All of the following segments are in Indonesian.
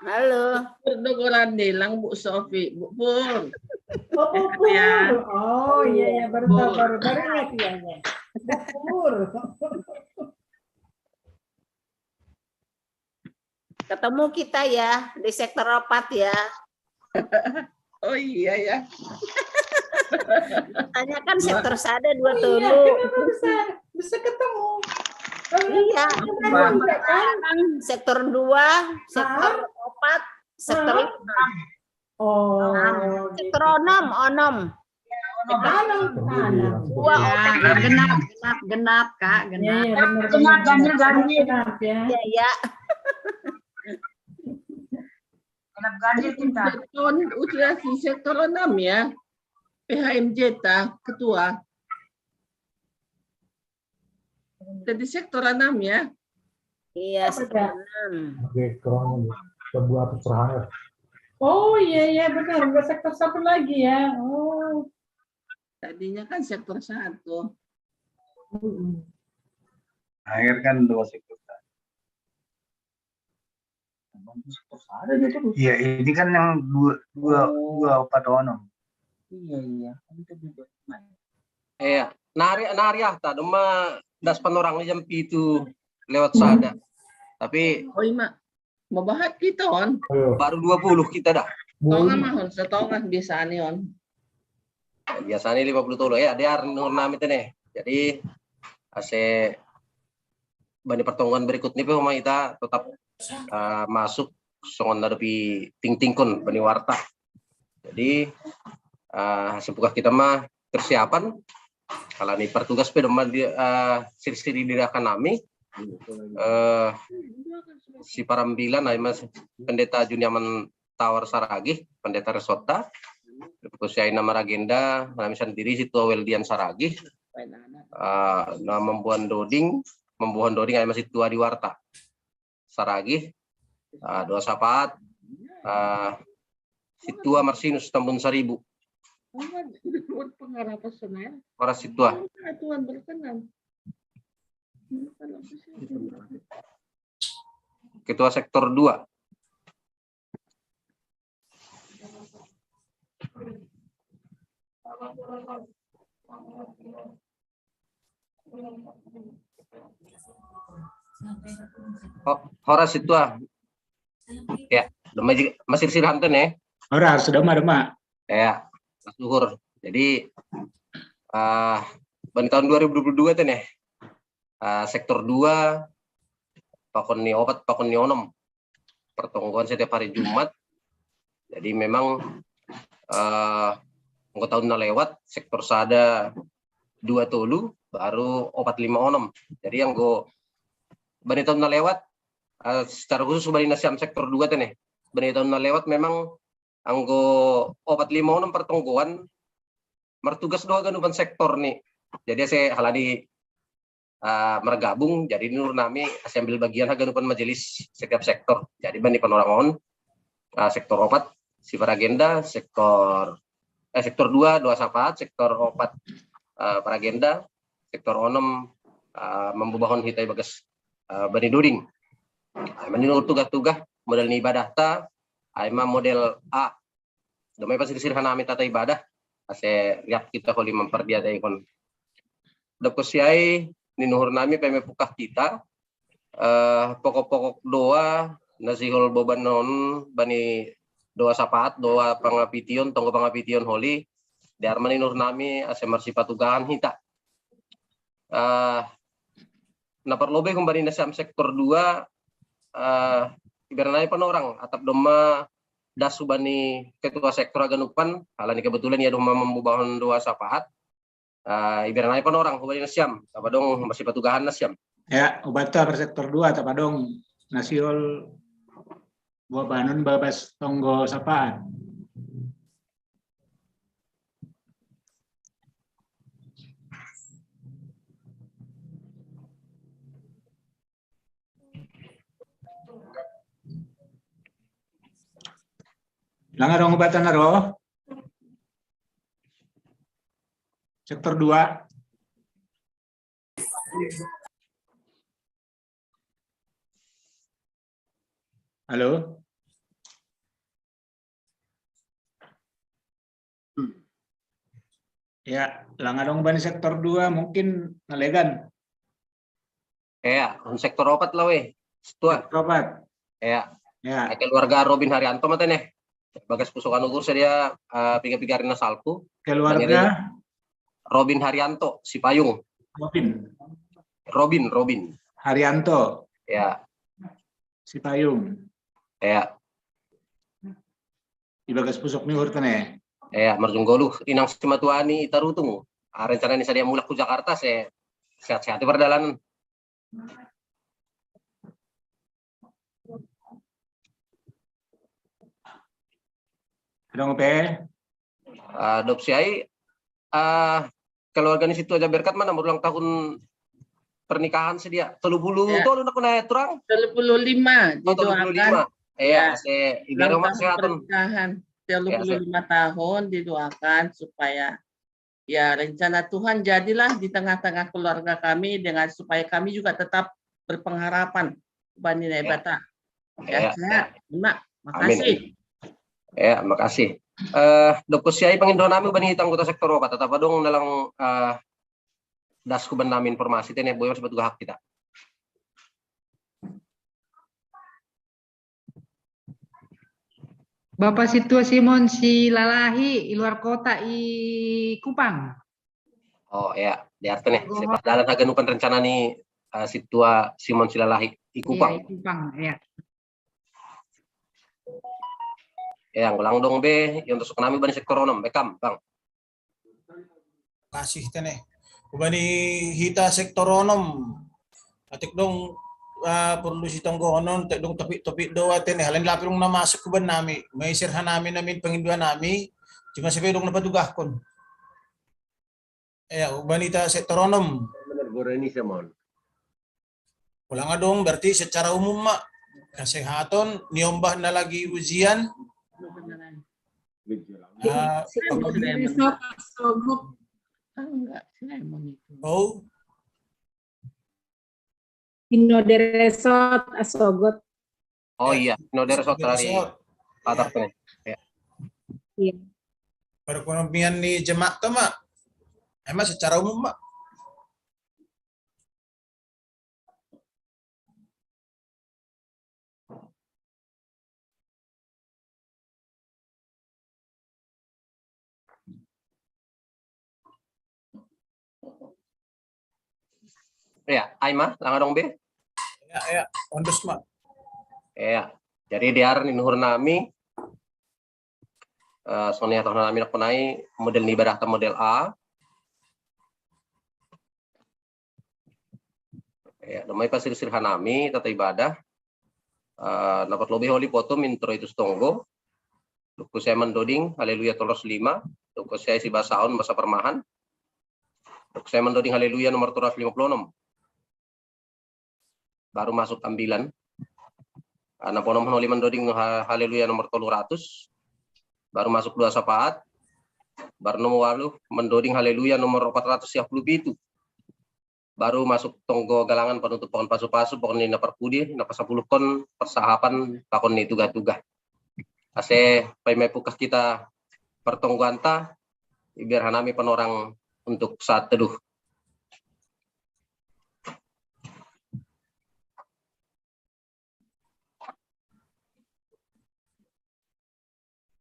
Halo. Dogoran lang Bu Sofi, Bu Pur. Oh, Pur. Ya. Oh, iya, baru ingat ya. Pur. Ketemu kita ya di sektor 4 ya. Oh iya ya. Tanyakan sektor Sada 2 Oh, iya, Tolu. kenapa bisa ketemu? Iya, kan? sektor 2, sektor 4, sektor 5. Oh, sektor 6. Dua genap Kak, genap. Iya, benar. Genap ya. Iya, ya. Genap ganjil kita. Tahun usia si sektor 6 ya. PHMJ ketua. Jadi sektor 6 ya. Iya, sektor 6. Oke, kurang sebuah pencerahan. Oh iya benar, udah sektor 1 lagi ya. Oh. Tadinya kan sektor 1. Akhir kan 2 sektor. Iya, ini kan yang dua otonom. Iya. Nari ta doma das panorang jam itu lewat Sada. Tapi mabahat kita on. Baru 20 kita dah. Tongan mahon, setongan biasanya on. Biasanya 50 tolo ya, dia nur nami nih. Jadi ase bani pertemuan berikutnya pun kita tetap masuk songon dari ting-tingkon bani warta. Jadi sebuah kita mah persiapan kalau nih pertugas pedoman siri-siri dirakan nami si Parambilan mas pendeta Juniaman Tawar Saragih, pendeta Resota, Kusiai nama agenda nami sendiri situ Weldian Saragih, membuat doding ay masih tua di warta Saragih, dua sapat, situa Marsinus Tambun Saribu. Para situa. Ketua sektor 2. Horas itu ya, masih sirhanten ya. Horas sudah mah. Ya, Luhur. Jadi pada tahun 2022 tuh nih sektor 2 pakon ni opat pakon ni onom pertongguan setiap hari Jumat. Jadi memang tahun na lewat sektor Sada 2 Tolu baru opat 5 onom. Jadi yang bani tahun na lewat secara khusus bani nasiam sektor 2 tuh nih. Bani tahun na lewat memang anggo opat 5 onom pertongguan mertugas doa ganupan sektor nih. Jadi saya haladi mergabung jadi nur nami ambil bagian ganupan majelis setiap sektor. Jadi bani panorangon sektor opat si paragenda sektor 2 sapat sektor opat paragenda sektor onom membubahon hitai bagas bani duding. Menurut tugas-tugas model ni ibadah ta aima model A. Domai pasti disirhan nami tata ibadah. Ase lihat kita kali memperdiadai kon. Dapkosiai ninuhur nami peme pukah kita pokok-pokok doa nasihul boban non bani doa sapat doa pangapition tonggo pangapition holi diarmani nur nami ase marsipatugahan hita na perlobe kembali nasam sektor 2 ibaranai panorang atap doma dasu bani ketua sektor aganupan halani kebetulan ya doma membubahan doa sapat ibaranai panorang kembali nasiam apa dong masih patugahan nasiam ya ubata per sektor 2 apa dong nasiol buah banun babas tonggo sapaan. Langar dong ubatan naro. Sektor 2. Halo. Ya, langadong bani sektor 2 mungkin nalegan. Sektor 4 lah weh. Setua. Sektor 4. Ya. Ya, Keluarga Robin Haryanto mata nih. Bagas pusukan ukur sedia piga-piga rina salpu. keluarga Robin Haryanto, si Payung. Robin. Haryanto, Ya, si Payung. ya, Ibagas pusok mi urtane. ya, Marjunggolu, inang si Matuani Tarutung. Rencana ini saya mulak ke Jakarta, saya sehat-sehat di perjalanan. Dong pe, Adopsi ai, keluarga di situ aja berkat mana berulang tahun pernikahan sedia. 30 Ya. tahun aku naik turang. 35 Oh, didoakan. 35. Iya, saya ibarat Ulang rumah tahun kesehatan. pernikahan 35 tahun didoakan supaya ya rencana Tuhan jadilah di tengah-tengah keluarga kami dengan supaya kami juga tetap berpengharapan Bani Nebata. Ya, Sehat. Mak, makasih. ya, makasih. Dokter Siai pengindo nami bani anggota sektor obat tetap dong dalam das kuban nami informasi tene boyo sebab hak kita. Bapak Situa Simon si Lalahi i luar kota i Kupang. Oh ya, di arti nih. Sepak dalan haganupan rencana nih situa Simon Silalahi di Kupang. Iya, i Kupang, ya. Ya, ngulang dong be, yang untuk nami bani sektor 6, Bekam, Bang. Kasih tene ubani hita sektoronom atik dong perlu sitong gonon tek dong topik doa tene halen lapilong na masuk kuban nami may sirhan namin penginduan nami cuma sabi dong napadugahkon ubani hita sektoronom Benar goreni semon. wala nga dong berarti secara umum mak kesehatan niombah na lagi ujian Resort Asogot. Enggak, Simon itu. oh Inode Resort Asogot. Oh iya, no dari dari latar tene. Iya. perekonomian ni jemaat tuh mak emang secara umum mak Ya, Aima, langadong be. ya ondos mak Ya, jadi diar ni nuhur nami soalnya tahun nami nak punai model ni ibadah model A. Ya, damai pasir sirhan nami tata ibadah. Dapat lebih holi foto mintro itu stonggo. Luku saya mendoding, haleluya tolos 5. Luku saya si basaon bahasa permahan. Luku saya mendoding haleluya nomor 56. Baru masuk ambilan. Anak ponom holi mendoding haleluya nomor 300. Baru masuk 2 sapaat. Baru nomor walu mendoding haleluya nomor 457. Baru masuk tonggo galangan penutup pohon pasu-pasu pohon nina perkudi napa 10 kon persahapan pakon ni tuga-tuga. Ase paimai pukas kita pertongguan ta biar hanami penorang untuk saat teduh.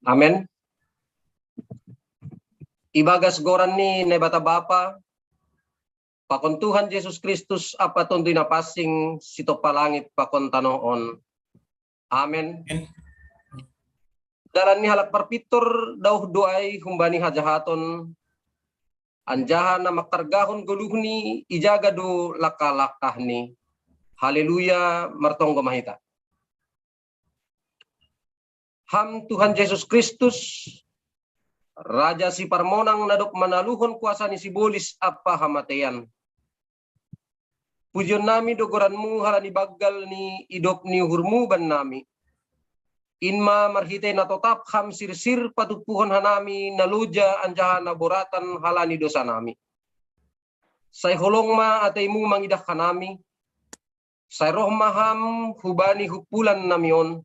Amin. Ibagas goran ni nebata bapa pakon Tuhan Yesus Kristus apa tuntuy na pasing sito palangit pakon tanoon. Amen. Dalan ni halak perpitur dauh doay humbani hajahaton anjahan na maktargahon guluhni ijaga do lakalakahni. Haleluya martonggo mahita. Ham Tuhan Yesus Kristus Raja si parmonang nadok manaluhon kuasa ni si bolis apa hamatean. Pujian nami dogoranmu halani bagal ni idop ni hurmu ban nami. Inma marhite na totap ham sirsir patupuhon hanami naluja anjahan na boratan halani dosa nami. Say holong ma ataymu mangidah kanami. Say roh maham hubani hupulan namion.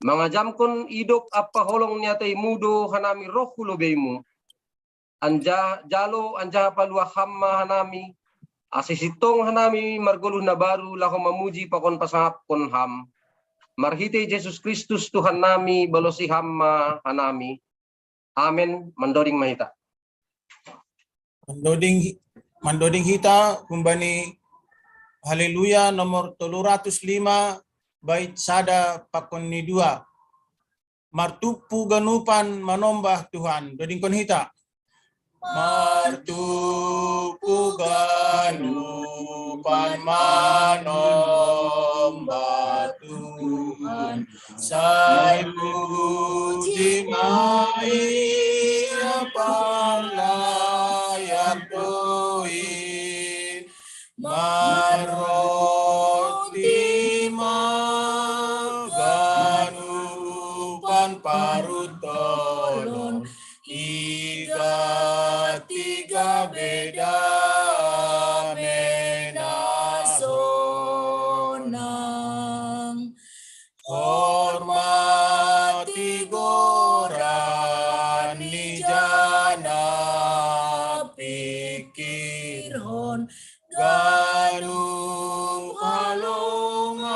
Mga jamkon idop apa holong niya tay mudo hanami roh hulobeimu. jalo anja palua hamma hanami asisitong hanami marguluh na baru laho mamuji pakon pasangap kon ham marhite Yesus Kristus Tuhan nami balosi hamma hanami. Amen. Mandoding mahita. Mandoding hita kumbani Haleluya nomor 305 bait sada pakon ni 2. Martupu ganupan manombah Tuhan. Doding kon hita. Martupu ganupan manombah Tuhan. Sai puji maia palayak doin. Maroti maganupan parutolon. Tiga beda menasonang. Hormati gorani jana pikirhon. Ganu halongan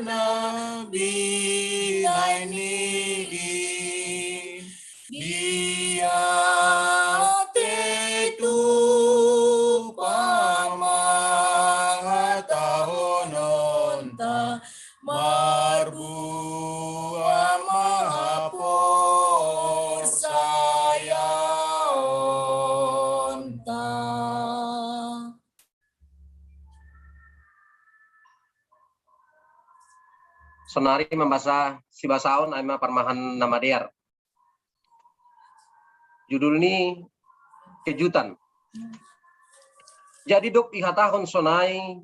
nabi ini dia tetu pamangatahononta marbua mahapor saya onta. Sonari membaca si basaon aima parmahan nama dear. Judul ini kejutan. Jadi dok ihatahon sonai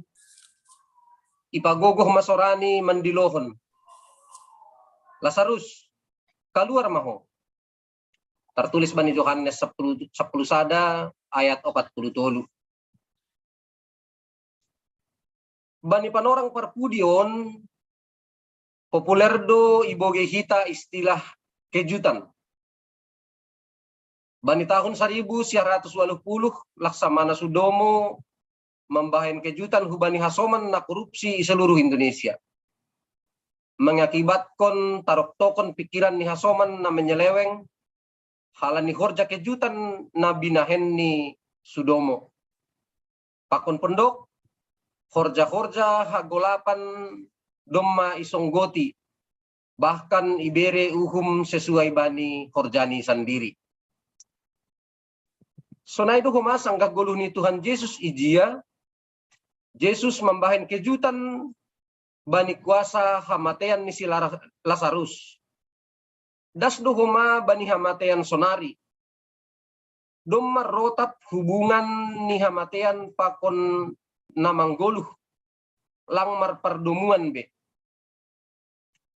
ipagogoh masorani mandilohon. Lazarus keluar maho. Tertulis bani Yohanes 10 sada ayat 47. Bani panorang parpudion populer do iboge hita istilah kejutan. Bani tahun 1980 laksamana Sudomo membahen kejutan hubani hasoman na korupsi di seluruh Indonesia. Mengakibatkan tarok tokon pikiran ni hasoman na menyeleweng halani horja kejutan na binahen ni Sudomo. Pakon pendok horja-horja hagolapan domma isonggoti bahkan ibere uhum sesuai bani horjani sendiri. Sonai do humas anggap goluh ni Tuhan Yesus ijia. Yesus membahen kejutan bani kuasa hamatean ni si Lazarus. Das do huma bani hamatean sonari. Domar rotap hubungan ni hamatean pakon namang goluh langmar perdomuan be.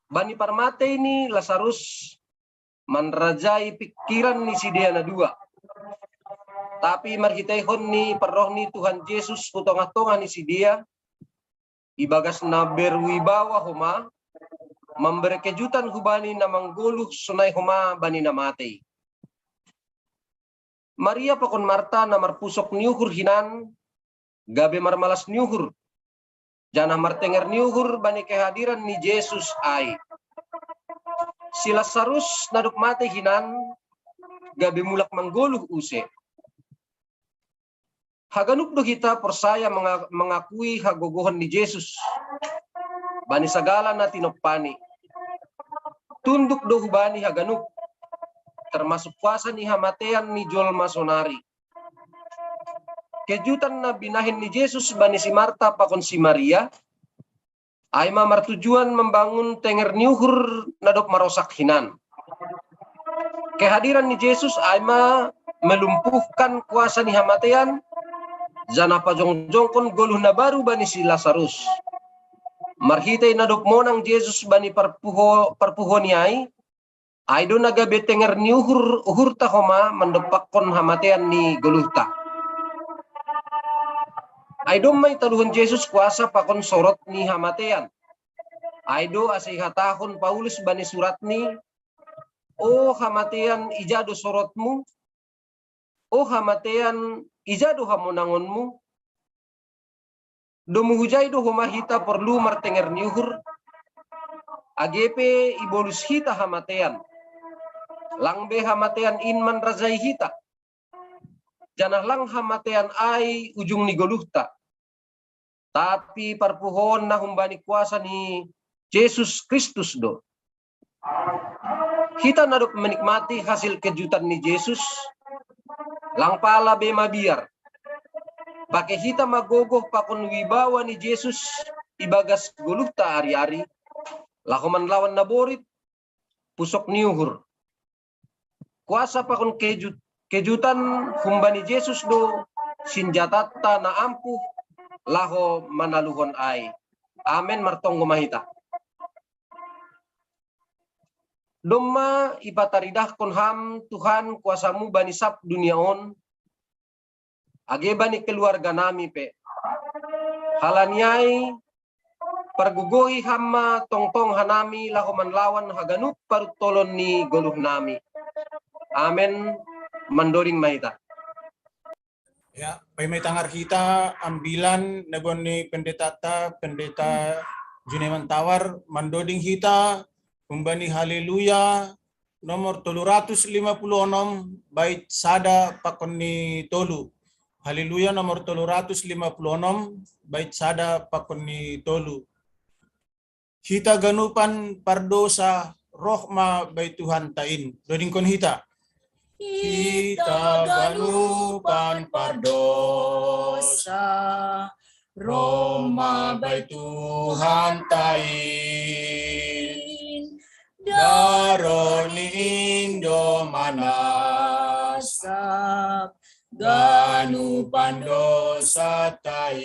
Bani parmate ini Lazarus menrajai pikiran ni si Deana dua. Tapi marhitehon ni perroh ni Tuhan Yesus kutongah-tongah ni si dia ibagas na berwibawa huma memberi kejutan hubani namang goluh sunai huma bani namate. Maria pakon Marta namar pusok niuhur hinan gabe marmalas niuhur janah martenger niuhur bani kehadiran ni Yesus ai. Si Lazarus naduk mate hinan gabe mulak manggoluh use. Haganuk do kita persaya mengakui hagogohan ni Yesus. Bani sagala na tinopani. Tunduk do hubani haganuk. Termasuk kuasa ni hamatean ni Jol Masonari. Kejutan na binahin ni Yesus bani si Marta pakon si Maria. Aima martujuan membangun tenger niuhur nadok marosak hinan. Kehadiran ni Yesus aima melumpuhkan kuasa ni hamatean. Jana pajong-jongkon goluh na baru bani si Lazarus. Marhitay nadok monang Yesus bani parpuho niay. Aido nagabe tenger ni uhur tahoma mandopakon hamatean ni goluhta. Aido may taluhon Yesus kuasa pakon sorot ni hamatean. Aido asihatahon Paulus bani surat ni. O hamatean ijado sorotmu. O hamatean ijado hamonangonmu. Domuhujay do humahita perlu martenger niuhur. AGP ibolus hita hamatean. Langbe hamatean inman razai hita. Janah lang hamatean ay ujung ni goluhta. Tapi parpuhon na humbani kuasa ni Yesus Kristus do. Kita nadok menikmati hasil kejutan ni Yesus. Lang pala be mabiar. Bake hita magogoh pakon wibawa ni Yesus ibagas guluhta ari-ari. Lakoman lawan naborit pusok niuhur. Kuasa pakon kejutan humbani Yesus do sinjatata na ampuh laho manaluhon ay. Amen martong gumahita. Doma ipataridah kon ham Tuhan kuasamu bani sap duniaon. Age bani keluarga nami pe. Halaniai pergugohi hamma tongtong hanami lahoman lawan haganup parut tolon ni goluh nami. Amen mandoring mahita. Ya, may tangar kita ambilan nagon ni pendeta Juneman Tawar mandoding kita kumbani haleluya nomor 356 bait sada pakon ni tolu. Haleluya nomor 356 bait sada pakon ni tolu. Hita ganupan pardosa rohma bait Tuhan tain. Doding kon hita. Hita ganupan pardosa rohma bait Tuhan tain. Daroni indo manasap ganupan dosa tai.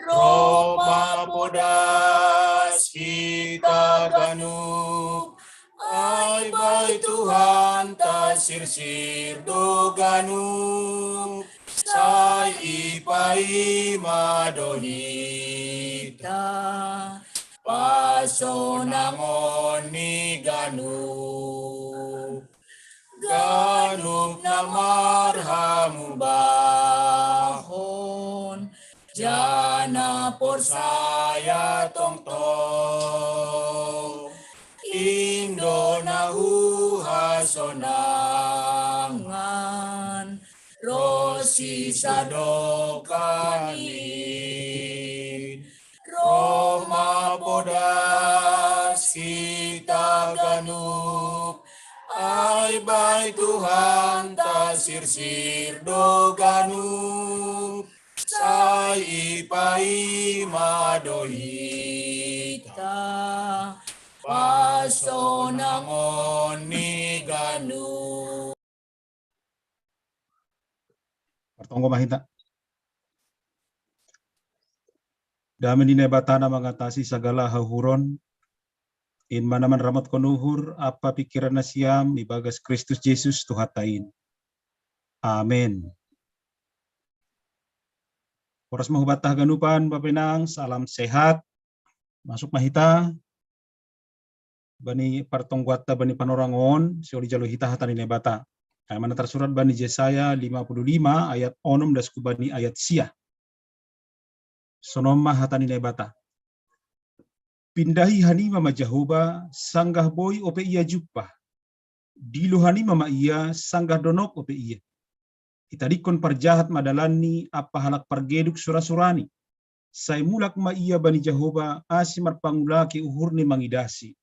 Roma podas kita ganup ay bay Tuhan tasir-sir do ganup say ipai madonita pasonangon ni ganup. Ganup na marhamu bahon jana por saya tong-tong indo na uhasonangan rosi sadokanin Roma podas kita ganup ay bay Tuhan tasir-sir do ganup say ipai madohita pasonangon ni ganup. Partonggo mahita. Dami ni nebatana mengatasi segala hahuron. In manaman ramat konuhur apa pikiran na siyam ibagas Kristus Yesus tuhatain. Amen. Oras mahubatah ganupan Bapinang, salam sehat. Masuk mahita. Bani partongguata bani panorangon, sioli jalo hita hatani nebata. Ay mana tersurat bani Yesaya 55 ayat 6 das kubani ayat sia. Sonoma hatani nebata. Pindahi hani mama Jehovah sanggah boy ope iya juppa. Dilu hani mama iya sanggah donok ope iya. Itadikon parjahat madalani apa halak pargeduk sura-surani. Say mulak ma iya bani Jehovah asimar pangulaki uhurni mangidasi.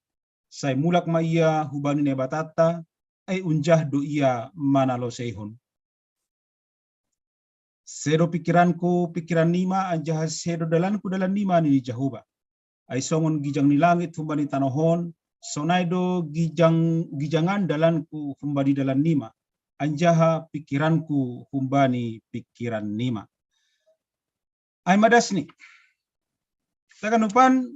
Say mulak ma iya hubani nebatata ay unjah do iya manalo seihon. Sedo pikiranku pikiran nima anjah sedo dalanku dalan nima ni Jehovah. Ay songon gijang ni langit humbani tanohon, sonaido gijangan dalanku humbani dalan nima. Anjaha pikiranku humbani pikiran nima. Ay madas ni. Taganupan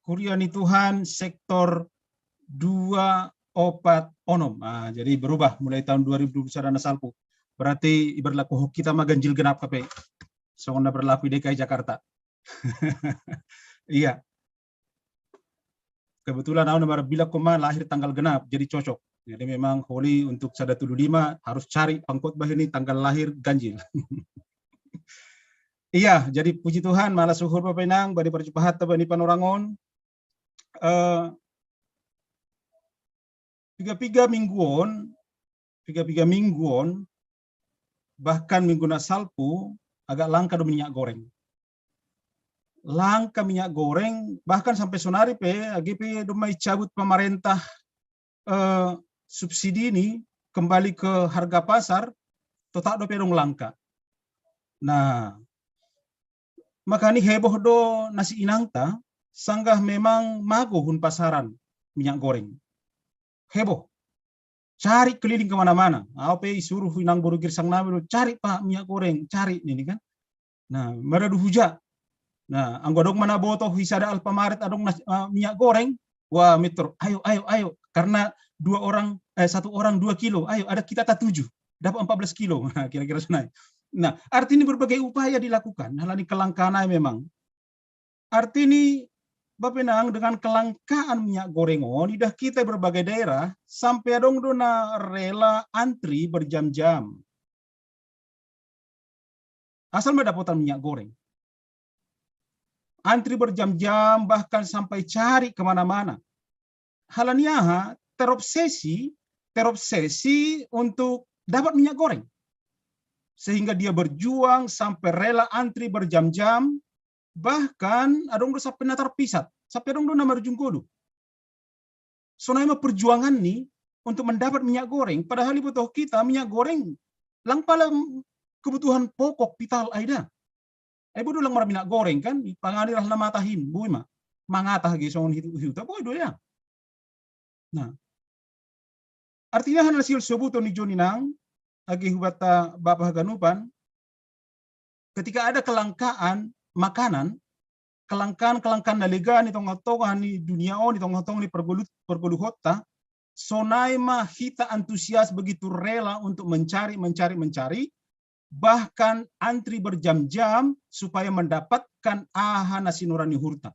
Kuria ni Tuhan sektor 246. Jadi berubah mulai tahun 2021 na salpo. Berarti iberlaku kita maganjil genap kape. Songon na berlaku DKI Jakarta. Iya. Kebetulan aku nomor bila koma lahir tanggal genap jadi cocok. Jadi memang Holy untuk sada 75 harus cari pengkhotbah ini tanggal lahir ganjil. Iya, jadi puji Tuhan, malah suhur Bapak Inang, bari perjumpaan hatta bani panorangon. Tiga mingguan, bahkan minggu nasalpu agak langka do minyak goreng. Langka minyak goreng, bahkan sampai sonari AGP do mai cabut pemerintah subsidi ini kembali ke harga pasar, total do pedong langka. Nah, makanya heboh do nasi inangta, sanggah memang mago hun pasaran minyak goreng. Heboh. Cari keliling kemana-mana. Apa suruh inang boru girsang nabi, cari Pak minyak goreng, cari ini kan. Nah, meradu huja. Nah, anggodong mana botoh hisada Alfamaret adong minyak goreng. Wah, metro, ayo. Karena satu orang 2 kilo. Ayo, ada kita tak 7. Dapat 14 kilo. Nah, kira-kira senai. Nah, arti ini berbagai upaya dilakukan. Hal ini kelangkaan memang. Arti ini Bapak Nang dengan kelangkaan minyak goreng idah kita berbagai daerah sampai dong dona rela antri berjam-jam. Asal mendapatkan minyak goreng. Antri berjam-jam bahkan sampai cari kemana-mana. Halaniaha terobsesi untuk dapat minyak goreng. Sehingga dia berjuang sampai rela antri berjam-jam, bahkan adong do sampai terpisat, sampai adong do nama rujungkodo. Soalnya perjuangan nih untuk mendapat minyak goreng, padahal ibu tahu kita minyak goreng lang paling kebutuhan pokok vital aida. Ibu do lang marah minyak goreng kan, pangadirah lamatahin, bui mah mangatah gesong hiu tapi do ya. Nah, artinya hal hasil sebuton ni Joninang agi hubata Bapak Ganupan, ketika ada kelangkaan makanan, kelangkaan naliga ni tong-tongan ni dunia ni tong-tong ni pergolu hota, sonai mah kita antusias begitu rela untuk mencari, bahkan antri berjam-jam supaya mendapatkan nasi nurani hurta.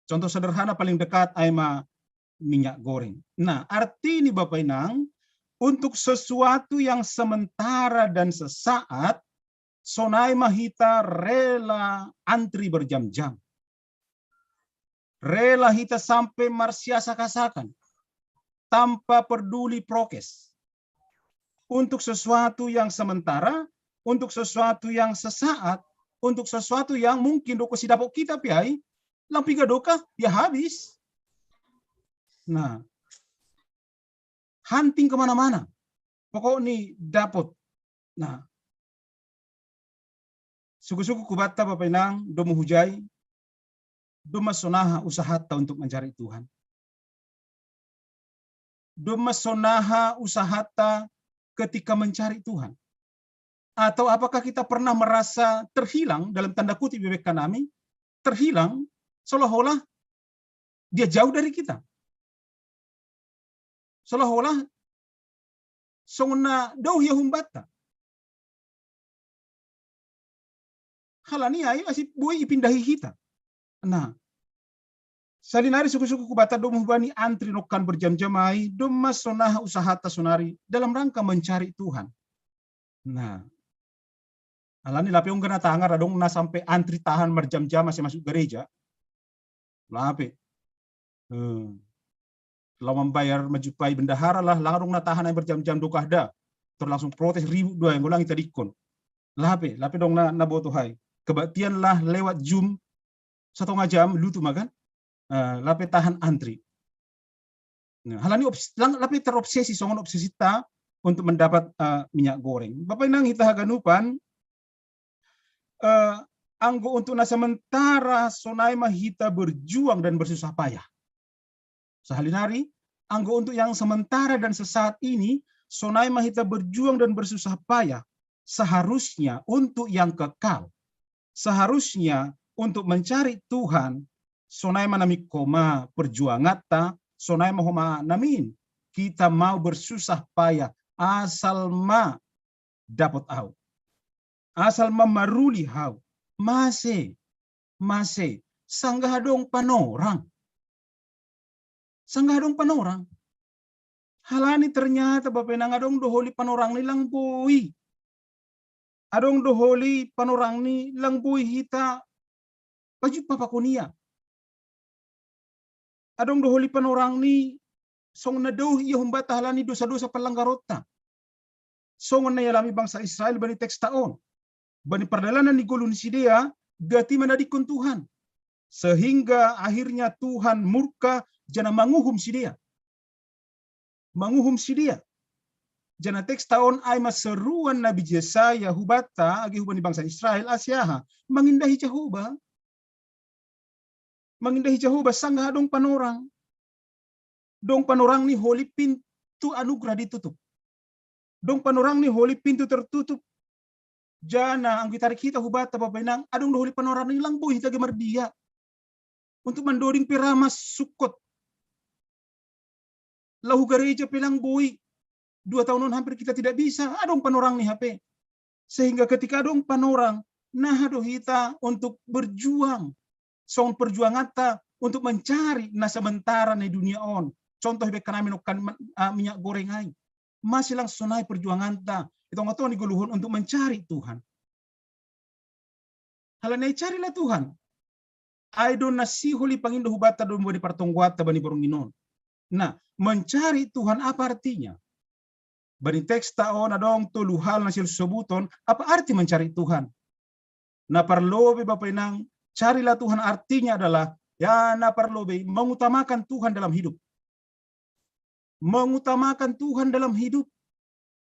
Contoh sederhana paling dekat aima minyak goreng. Nah, arti ini Bapak Inang, untuk sesuatu yang sementara dan sesaat, sonai mahita rela antri berjam-jam. Rela hita sampai marsiasa-kasakan, tanpa peduli prokes. Untuk sesuatu yang sementara, untuk sesuatu yang sesaat, untuk sesuatu yang mungkin doko si dapok kita piai, lampiga doka, ya habis. Nah, hunting kemana-mana. Pokok ini dapat. Nah, suku-suku kubata Bapak Inang, do menghujai, do masonaha usaha untuk mencari Tuhan. Do masonaha usaha ketika mencari Tuhan. Atau apakah kita pernah merasa terhilang, dalam tanda kutip bebek kami, terhilang, seolah-olah dia jauh dari kita. Seolah-olah songna dauh ya humbata. Halani ayo asip boy ipindahi kita. Nah, salinari suku-suku kubata do muhbani antri nokan berjam-jamai do masonah usaha tasonari dalam rangka mencari Tuhan. Nah, alani lape unggana tangar adong na sampai antri tahan berjam-jam masih masuk gereja. Lape. Kalau membayar majupai bendahara lah, langarung natahan yang berjam-jam dokahda, terus langsung protes ribu dua yang ngulangi tadi kon. Lape dong na botohai. Kebaktian lah lewat Zoom 1,5 jam lutu makan. Lape tahan antri. Nah, halani lape terobsesi songon obsesita untuk mendapat minyak goreng. Bapak Inang hita haganupan anggo untuk na sementara sonai mahita berjuang dan bersusah payah. Sahalinari, anggo untuk yang sementara dan sesaat ini, sonai mahita berjuang dan bersusah payah, seharusnya untuk yang kekal. Seharusnya untuk mencari Tuhan, sonai manami koma perjuangata, sonai mahoma namin, kita mau bersusah payah, asal ma dapat au. Asal ma maruli hau. Masih, sanggah dong panorang. Sanggah dong panorang. Halani ternyata Bapak Nang adong doholi panorang ni lang boy. Adong doholi panorang ni lang boy hita baju papakunia. Adong doholi panorang ni song na daw iya humbata halani dosa-dosa palanggarota. Song na yalami bangsa Israel bani teks taon. Bani perdalanan ni gulun si dia gati manadikon Tuhan. Sehingga akhirnya Tuhan murka jana manguhum si dia. Manguhum si dia. Jana teks taon ay maseruan Nabi Yesaya hubata agi hubani bangsa Israel asyaha mangindahi Jehovah. Mangindahi Jehovah sanggah dong panorang. Dong panorang ni holi pintu anugerah ditutup. Dong panorang ni holi pintu tertutup. Jana ang gitarik kita hubata Bapak Nang adong doholi panorang ni lang boy hita gemardia. Untuk mendoding piramas sukot. Lahu gereja pilang boy. 2 tahun hampir kita tidak bisa. Adong panorang ni HP. Sehingga ketika adong panorang, nah do hita untuk berjuang. Song perjuangan ta untuk mencari na sementara di dunia on. Contoh beka namin minyak goreng ay. Masih lang sunay perjuangan ta. Ito nga to ni guluhon untuk mencari Tuhan. Halanay carilah Tuhan. Ay doon na sihuli pangindo hubata doon mo di partongguata bani boronginon. Nah, mencari Tuhan apa artinya? Bani teks taon adong tuluhal na silsubuton, apa arti mencari Tuhan? Na parlobe Bapak Nang, carilah Tuhan artinya adalah ya na parlobe mengutamakan Tuhan dalam hidup. Mengutamakan Tuhan dalam hidup.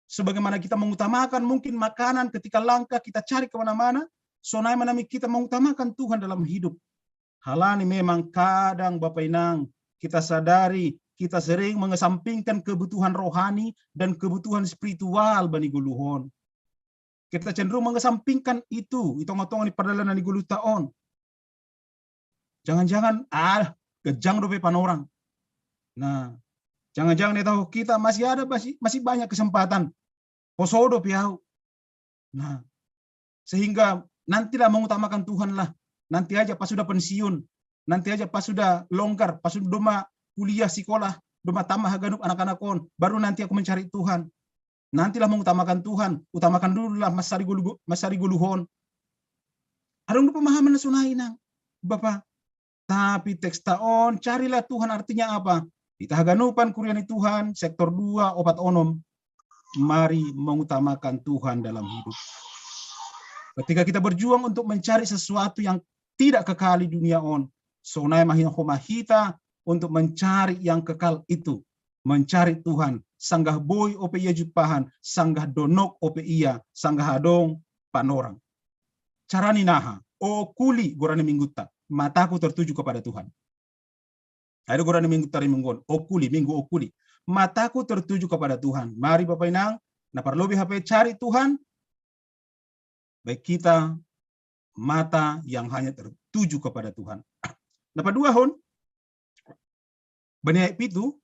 Sebagaimana kita mengutamakan mungkin makanan ketika langka kita cari kemana-mana, sonai manami kita mengutamakan Tuhan dalam hidup. Halani memang kadang Bapak Nang kita sadari kita sering mengesampingkan kebutuhan rohani dan kebutuhan spiritual bani guluhon. Kita cenderung mengesampingkan itu ngotong-ngotong di perdalanan di gulu taon. Jangan-jangan kejang dope panorang. Nah, jangan-jangan tahu kita masih banyak kesempatan. Posodo piau. Nah, sehingga nantilah mengutamakan Tuhan lah. Nanti aja pas sudah pensiun, nanti aja pas sudah longgar, pas sudah doma kuliah sekolah, doma tambah haganuk anak-anak kon, baru nanti aku mencari Tuhan. Nantilah mengutamakan Tuhan, utamakan dulu lah masari guluhon. Adong pemahaman na sunay nang Bapak. Tapi teks taon, carilah Tuhan artinya apa? Itahaganupan kuryani Tuhan, sektor 2, opat onom. Mari mengutamakan Tuhan dalam hidup. Ketika kita berjuang untuk mencari sesuatu yang tidak kekal di dunia on, sonai mahin homahita untuk mencari yang kekal itu, mencari Tuhan. Sanggah boy ope iya jupahan, sanggah donok ope iya, sanggah adong panorang. Carani naha, o kuli gorani mingguta, mataku tertuju kepada Tuhan. Ada gorani minggu tari minggon, o kuli, minggu o kuli. Mataku tertuju kepada Tuhan. Mari Bapak Inang, na parlobi HP cari Tuhan, baik kita mata yang hanya tertuju kepada Tuhan. Napa dua hon? Bani itu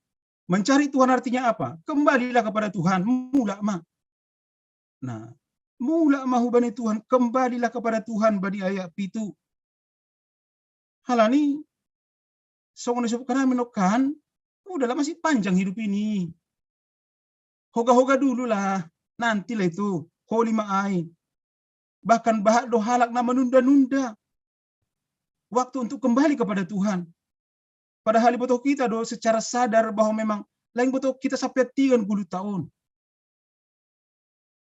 mencari Tuhan artinya apa? Kembalilah kepada Tuhan, mula mah. Nah, mula mahu bani Tuhan, kembalilah kepada Tuhan bani ayat itu. Halani song nasib kana menokan, udahlah masih panjang hidup ini. Hoga-hoga dulu lah, nantilah itu holi maai. Bahkan bahak do halak na menunda-nunda waktu untuk kembali kepada Tuhan. Padahal betul kita do secara sadar bahwa memang lain betul kita sampai 30 tahun.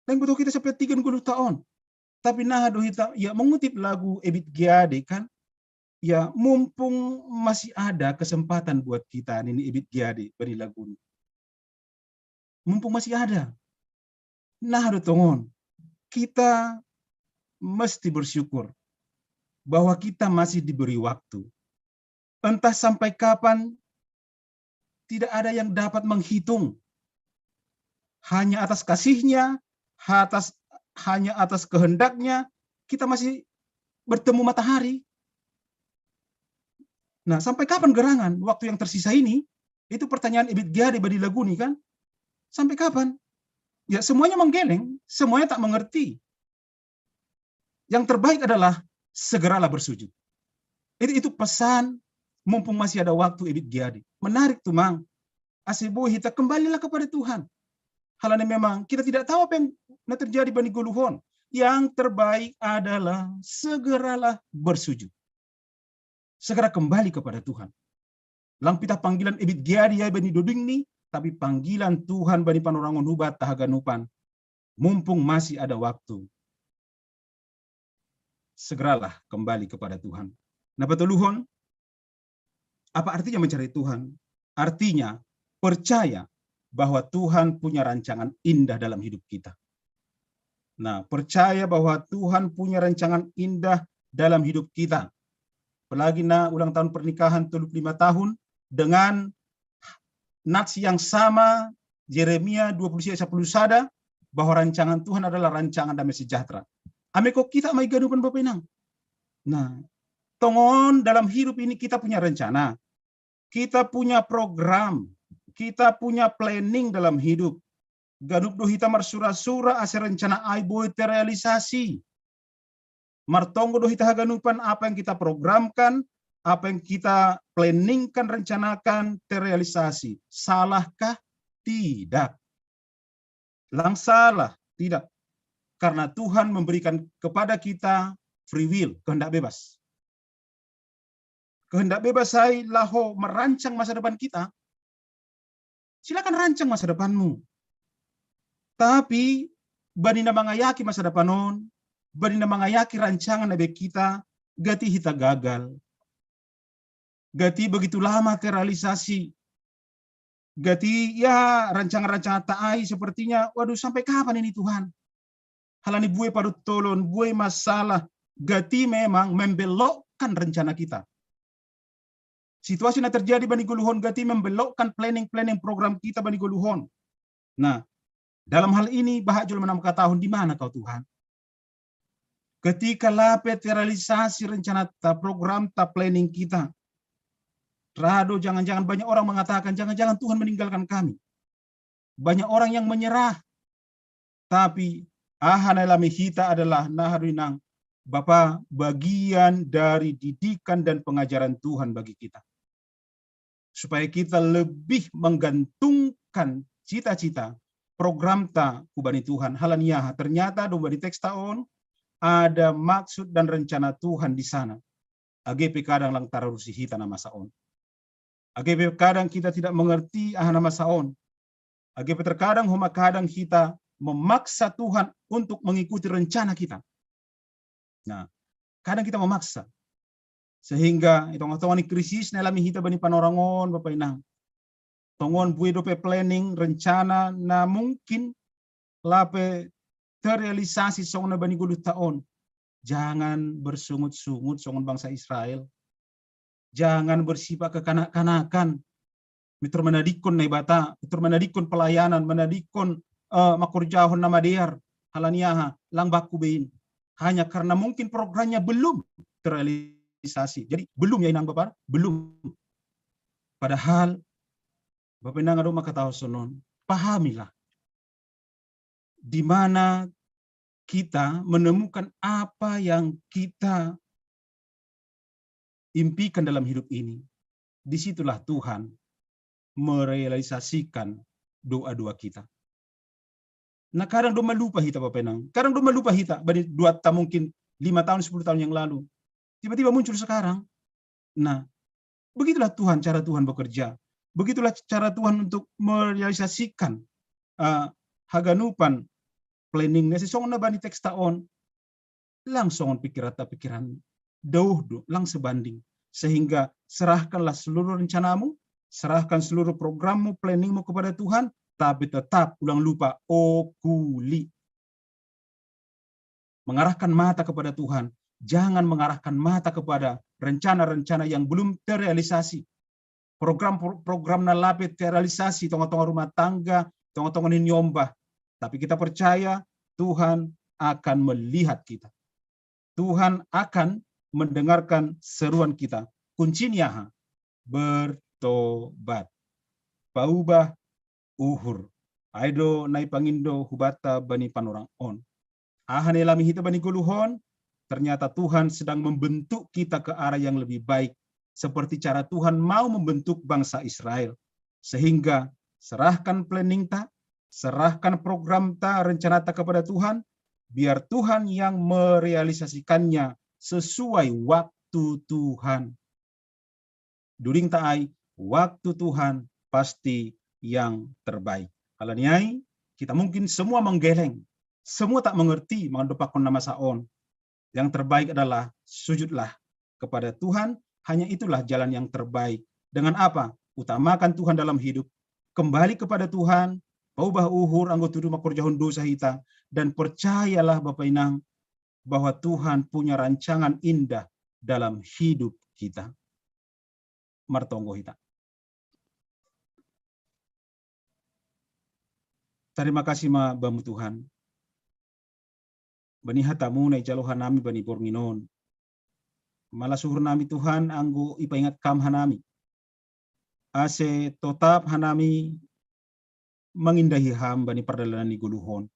Lain betul kita sampai 30 tahun. Tapi nah do kita ya mengutip lagu Ebit Giade kan, ya mumpung masih ada kesempatan buat kita ini Ebit Giade beri lagu ini. Mumpung masih ada. Nah do tongon. Kita mesti bersyukur bahwa kita masih diberi waktu. Entah sampai kapan, tidak ada yang dapat menghitung. Hanya atas kasihnya, hanya atas kehendaknya, kita masih bertemu matahari. Nah, sampai kapan gerangan waktu yang tersisa ini? Itu pertanyaan Ebit Giade badi lagu ini kan? Sampai kapan? Ya semuanya menggeleng, semuanya tak mengerti. Yang terbaik adalah segeralah bersujud. Itu pesan mumpung masih ada waktu Ebit Giade. Menarik tuh Mang. Asebo kita kembalilah kepada Tuhan. Halanya memang kita tidak tahu apa yang terjadi bani guluhon. Yang terbaik adalah segeralah bersujud. Segera kembali kepada Tuhan. Lang pita panggilan ebit giadi ya bani doding ni, tapi panggilan Tuhan bani panorangon hubat tahaganupan. Mumpung masih ada waktu. Segeralah kembali kepada Tuhan. Nah, petuluhon, apa artinya mencari Tuhan? Artinya percaya bahwa Tuhan punya rancangan indah dalam hidup kita. Nah, percaya bahwa Tuhan punya rancangan indah dalam hidup kita. Apalagi ulang tahun pernikahan 35 tahun dengan nats yang sama, Yeremia 20 ayat 10 sada, bahwa rancangan Tuhan adalah rancangan damai sejahtera. Ameko kita mai gadupan bapenang. Nah, tongon dalam hidup ini kita punya rencana. Kita punya program. Kita punya planning dalam hidup. Gadup do hita marsura-sura ase rencana ai boy terrealisasi. Martonggo do hita haganupan apa yang kita programkan, apa yang kita planningkan, rencanakan, terrealisasi. Salahkah? Tidak. Lang salah, tidak. Karena Tuhan memberikan kepada kita free will, kehendak bebas. Kehendak bebas saya laho merancang masa depan kita. Silakan rancang masa depanmu. Tapi banina mangayaki masa depanon, banina mangayaki rancangan nabe kita, gati hita gagal. Gati begitu lama terrealisasi. Gati ya rancangan-rancangan taai sepertinya, waduh sampai kapan ini Tuhan? Halani buai padut tolon, buai masalah. Gati memang membelokkan rencana kita. Situasi yang terjadi bani guluhon gati membelokkan planning program kita bani guluhon. Nah, dalam hal ini bahak jul menam tahun di mana kau Tuhan? Ketika lapet realisasi rencana program planning kita. Rado jangan-jangan banyak orang mengatakan jangan-jangan Tuhan meninggalkan kami. Banyak orang yang menyerah. Tapi ahanalami hita adalah naharinang Bapa bagian dari didikan dan pengajaran Tuhan bagi kita. Supaya kita lebih menggantungkan cita-cita program ta kubani Tuhan halaniah. Ternyata domba di teks taon ada maksud dan rencana Tuhan di sana. AGP kadang lang tararusi hita nama saon. AGP kadang kita tidak mengerti nama saon. AGP terkadang homa kadang kita memaksa Tuhan untuk mengikuti rencana kita. Nah, kadang kita memaksa. Sehingga itong-itong krisis na lami hita bani panorangon Bapak Inang. Tongon bue dope planning rencana na mungkin lape terrealisasi song na bani guluh taon. Jangan bersungut-sungut songon bangsa Israel. Jangan bersifat kekanak-kanakan. Mitur menadikon na ibata, mitur menadikon pelayanan, menadikon makurjahon nama dear, halaniaha, lang baku bein. Hanya karena mungkin programnya belum terrealisasi. Jadi belum ya inang Bapak, belum. Padahal Bapak Inang ado makataho sonon, pahamilah di mana kita menemukan apa yang kita impikan dalam hidup ini. Disitulah Tuhan merealisasikan doa-doa kita. Nah kadang doma lupa hita Bapak Inang, kadang doma lupa hita, bani 2 tahun mungkin 5 tahun 10 tahun yang lalu. Tiba-tiba muncul sekarang. Nah, begitulah Tuhan, cara Tuhan bekerja. Begitulah cara Tuhan untuk merealisasikan haganupan planningnya. Sesong na bani teks taon, langsung pikiran dauh lang sebanding. Sehingga serahkanlah seluruh rencanamu, serahkan seluruh programmu, planningmu kepada Tuhan, tapi tetap ulang lupa, okuli. Mengarahkan mata kepada Tuhan. Jangan mengarahkan mata kepada rencana-rencana yang belum terrealisasi. Program-program na lapit terrealisasi, tonga-tonga rumah tangga, tonga-tonga ninyombah. Tapi kita percaya Tuhan akan melihat kita. Tuhan akan mendengarkan seruan kita. Kuncinya bertobat. Paubah uhur. Aido nai pangindo hubata bani panorang on. Ahane lami hita bani guluhon. Ternyata Tuhan sedang membentuk kita ke arah yang lebih baik. Seperti cara Tuhan mau membentuk bangsa Israel. Sehingga Serahkan planning ta, serahkan program ta, rencana ta kepada Tuhan, biar Tuhan yang merealisasikannya sesuai waktu Tuhan. During taai, waktu Tuhan pasti yang terbaik. Halaniai, kita mungkin semua menggeleng, semua tak mengerti mengandopakon nama saon. Yang terbaik adalah sujudlah kepada Tuhan, hanya itulah jalan yang terbaik. Dengan apa? Utamakan Tuhan dalam hidup, kembali kepada Tuhan, paubah uhur anggo tudu makorjahon dosa hita, dan percayalah Bapak Inang bahwa Tuhan punya rancangan indah dalam hidup kita. Martonggo hita. Terima kasih ma bamu Tuhan. Bani hatamu na ijalohan nami bani bornginon. Malasuhur nami Tuhan anggo ipaingat kam hanami. Ase totap hanami mengindahi ham bani perdalanan ni guluhon.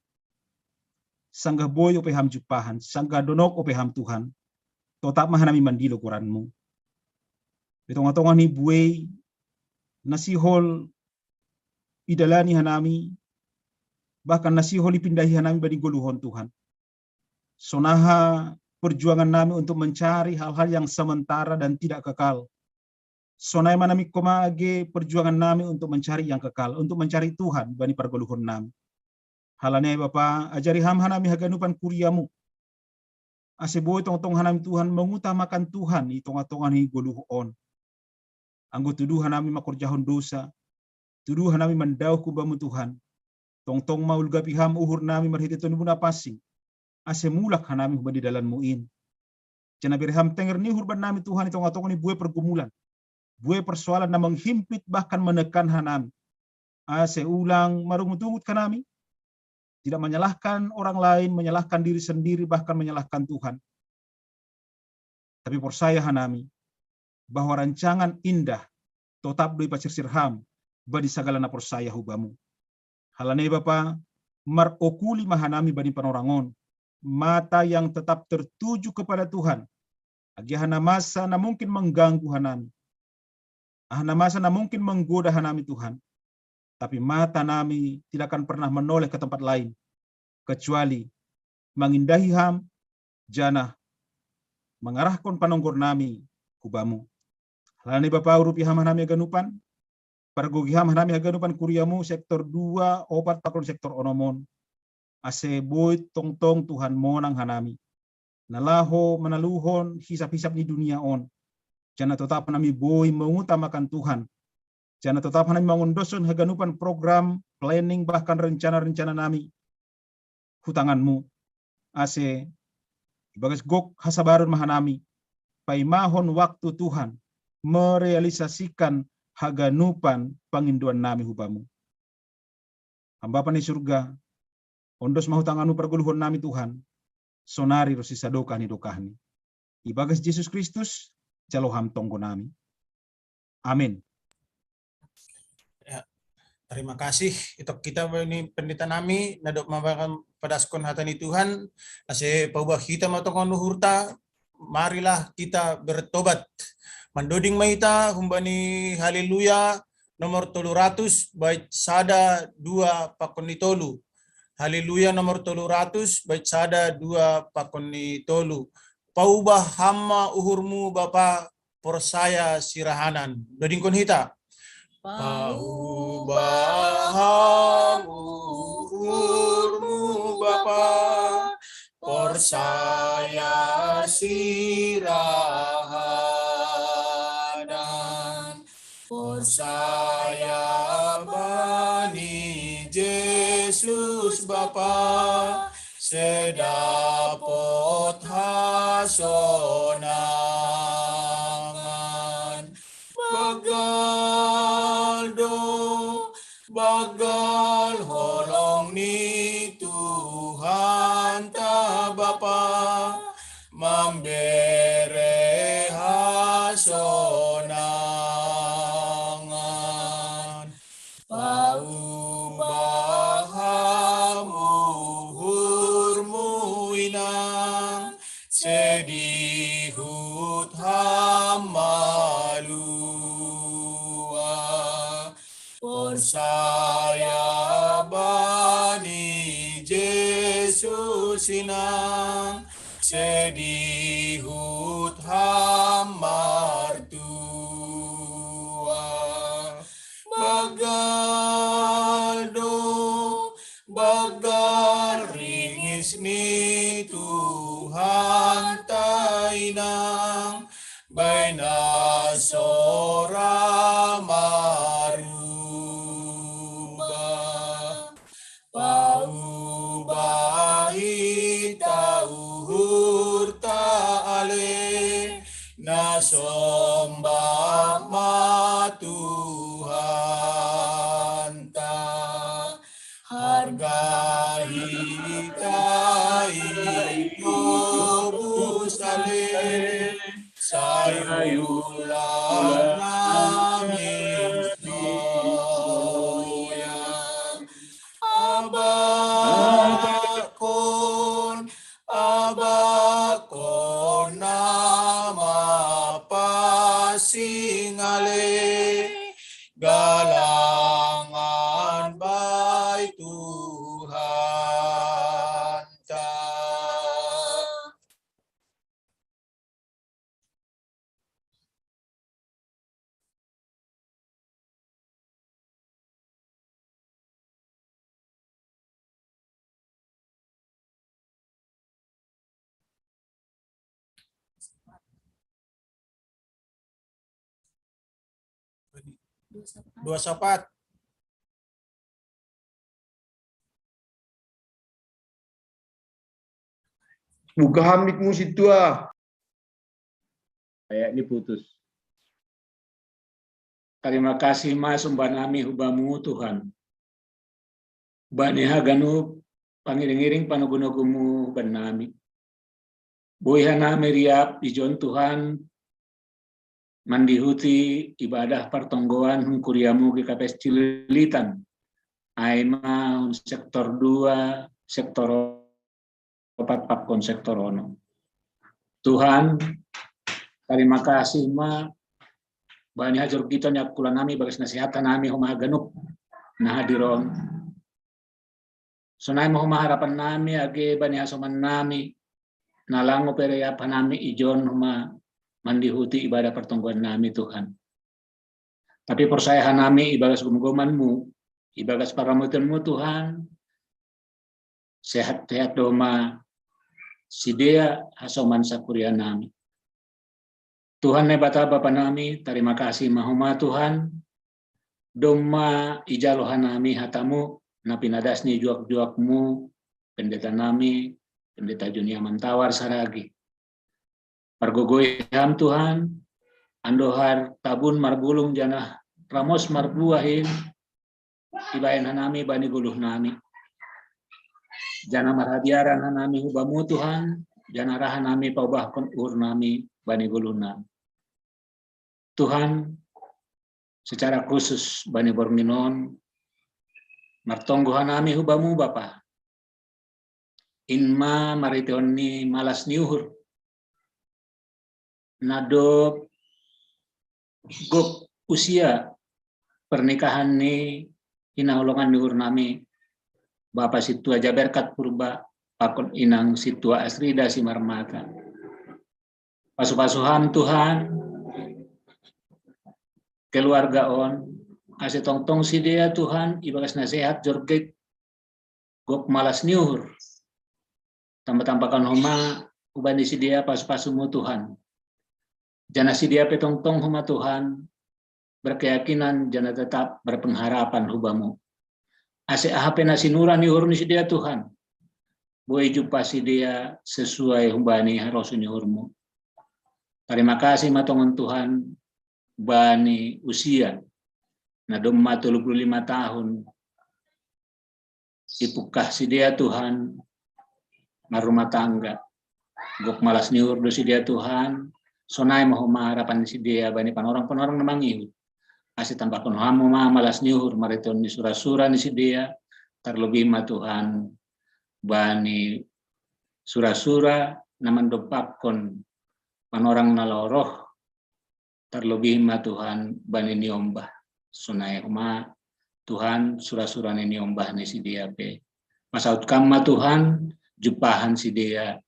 Sanggah boy ope ham jupahan, sanggah donok ope ham Tuhan. Totap mahanami mandilo kuranmu. Itong-atongan ni buay nasihol idalani hanami, bahkan nasihol ipindahi hanami bani guluhon Tuhan. Sonaha perjuangan nami untuk mencari hal-hal yang sementara dan tidak kekal. Sonai manami komage perjuangan nami untuk mencari yang kekal, untuk mencari Tuhan bani pargoluhon nami. Halane Bapa, ajari ham hanami haganupan kuriamu. Aseboy tong-tong hanami Tuhan mengutamakan Tuhan itong-atongan hi goluhon. Anggo tuduhan nami makorjahon dosa, tuduhan nami mandauh kubamu Tuhan. Tong-tong maul gapiham uhur nami marhititon muna pasing. Ase mulak hanami hubadi dalan muin. Cina birham tenger ni hurban nami Tuhan itong atongan ni buwe pergumulan. Buwe persoalan na menghimpit bahkan menekan hanami. Ase ulang marungutungut kanami. Tidak menyalahkan orang lain, menyalahkan diri sendiri, bahkan menyalahkan Tuhan. Tapi persaya hanami bahwa rancangan indah tetap dui pasir sirham badi sagala na persaya hubamu. Halane Bapa, marokuli mahanami bani panorangon. Mata yang tetap tertuju kepada Tuhan. Agihana masa na mungkin mengganggu hanami. Ahana masa na mungkin menggoda hanami Tuhan. Tapi mata nami tidak akan pernah menoleh ke tempat lain. Kecuali mengindahi ham, janah, mengarahkan panonggor nami kubamu. Halani Bapa urupi ham hanami aganupan. Pargogi ham hanami aganupan kuriamu sektor 2, opat pakon sektor onomon. Ase boy tong-tong Tuhan monang hanami. Nalaho menaluhon hisap-hisap di dunia on. Jana tetap nami boy mengutamakan Tuhan. Jana tetap nami mengondoson haganupan program, planning, bahkan rencana-rencana nami. Hutanganmu. Ase bagas gok hasabarun mahanami. Paimahon waktu Tuhan merealisasikan haganupan panginduan nami hubamu. Hambapan di surga, ondos mahutanganu perguluhon nami Tuhan, sonari rosisa dokahni dokahni. Ibagas Yesus Kristus, caloham tonggo nami. Amin. Ya, terima kasih. Itu kita ini pendeta nami, nadok mabakan padaskon hatani Tuhan, ase paubah kita matongon luhurta, marilah kita bertobat. Mandoding maita, humbani haleluya, nomor 300, bait sada 2 pakoni tolu. Haleluya nomor 300, bait sada 2 pakoni tolu. Paubah hama uhurmu Bapa persaya sirahanan. Dodingkon hita. Paubah ham uhurmu Bapa persaya sirahanan. Persaya bani Yesus Bapa sedapot hasonangan bagal holong ni Tuhan ta Bapa membere hasonangan sedihut hamalua persaya sinang sedihut hamar tua bagal ringis ni Tuhan tainang baina sora maruba paubahi tauhur ta'ale nasomba ma Tuhan ta harga hitai Yerusalem sayulah nangis goyang abakon nama pasingale galangan baik Tuhan ta. Dua sapat. Buka hamikmu situ ah. Kayak diputus. Terima kasih mas umbanami hubamu Tuhan. Bani haganu pangiring-iring panugunugumu banami. Boyhana meriap ijon Tuhan mandihuti ibadah pertonggoan hungkuriamu ke kapes cililitan. Aima sektor 2, sektor 4 papkon sektor ono. Tuhan, terima kasih ma bani hajar kita nyak kula nami bagas nasihatan nami homa ganuk nah hadiron. Sonai mo homa harapan nami age bani hasoman nami nalango pereyapan nami ijon homa mandihuti ibadah pertonggoan nami Tuhan. Tapi persayahan nami ibagas gumgumanmu, ibagas paramutanmu Tuhan, sehat-sehat doma sidea hasoman sakuria nami. Tuhan nebata Bapa nami, terima kasih mahuma Tuhan, doma ijalohan nami hatamu, napinadasni juak-juakmu, pendeta nami, pendeta Junia Mantawar saragi. Pargogoy ham Tuhan, andohar tabun marbulung janah ramos marbuahin, ibayan hanami bani guluh nami. Jana marhadiaran hanami hubamu Tuhan, jana rahan nami paubahkon ur nami bani guluh nami. Tuhan, secara khusus bani Borminon, martonggohan nami hubamu Bapa. Inma mariteoni malas niuhur. Nado gop usia pernikahan ni inaulungan niur nami Bapak Situa Jaberkat Purba pakon inang Situa Asrida Simarmata. Pasu-pasuham Tuhan keluarga on kasih tong-tong si dia Tuhan ibagas nasihat jorget gop malas niur tambah-tambahkan homa ubani si dia pasu-pasumu Tuhan. Jana si dia petong-tong huma Tuhan, berkeyakinan jana tetap berpengharapan hubamu. Ase ahape nasi nurani hurni si dia Tuhan. Boleh jumpa si dia sesuai humbani harusnya hurmu. Terima kasih matongan Tuhan, bani usia, na domma 35 tahun. Ipukah si dia Tuhan, marumah tangga. Gok malas niur do si dia Tuhan, sonai mau harapan si dia bani panorang-panorang namangihu. Asih tambah hamu malas niur mariton ni sura-sura ni si dia terlebih ma Tuhan bani sura-sura naman dopakon panorang naloroh terlebih ma Tuhan bani niombah sonai ma Tuhan sura-sura ni niombah ni si dia pe. Masaut kama Tuhan jupahan si dia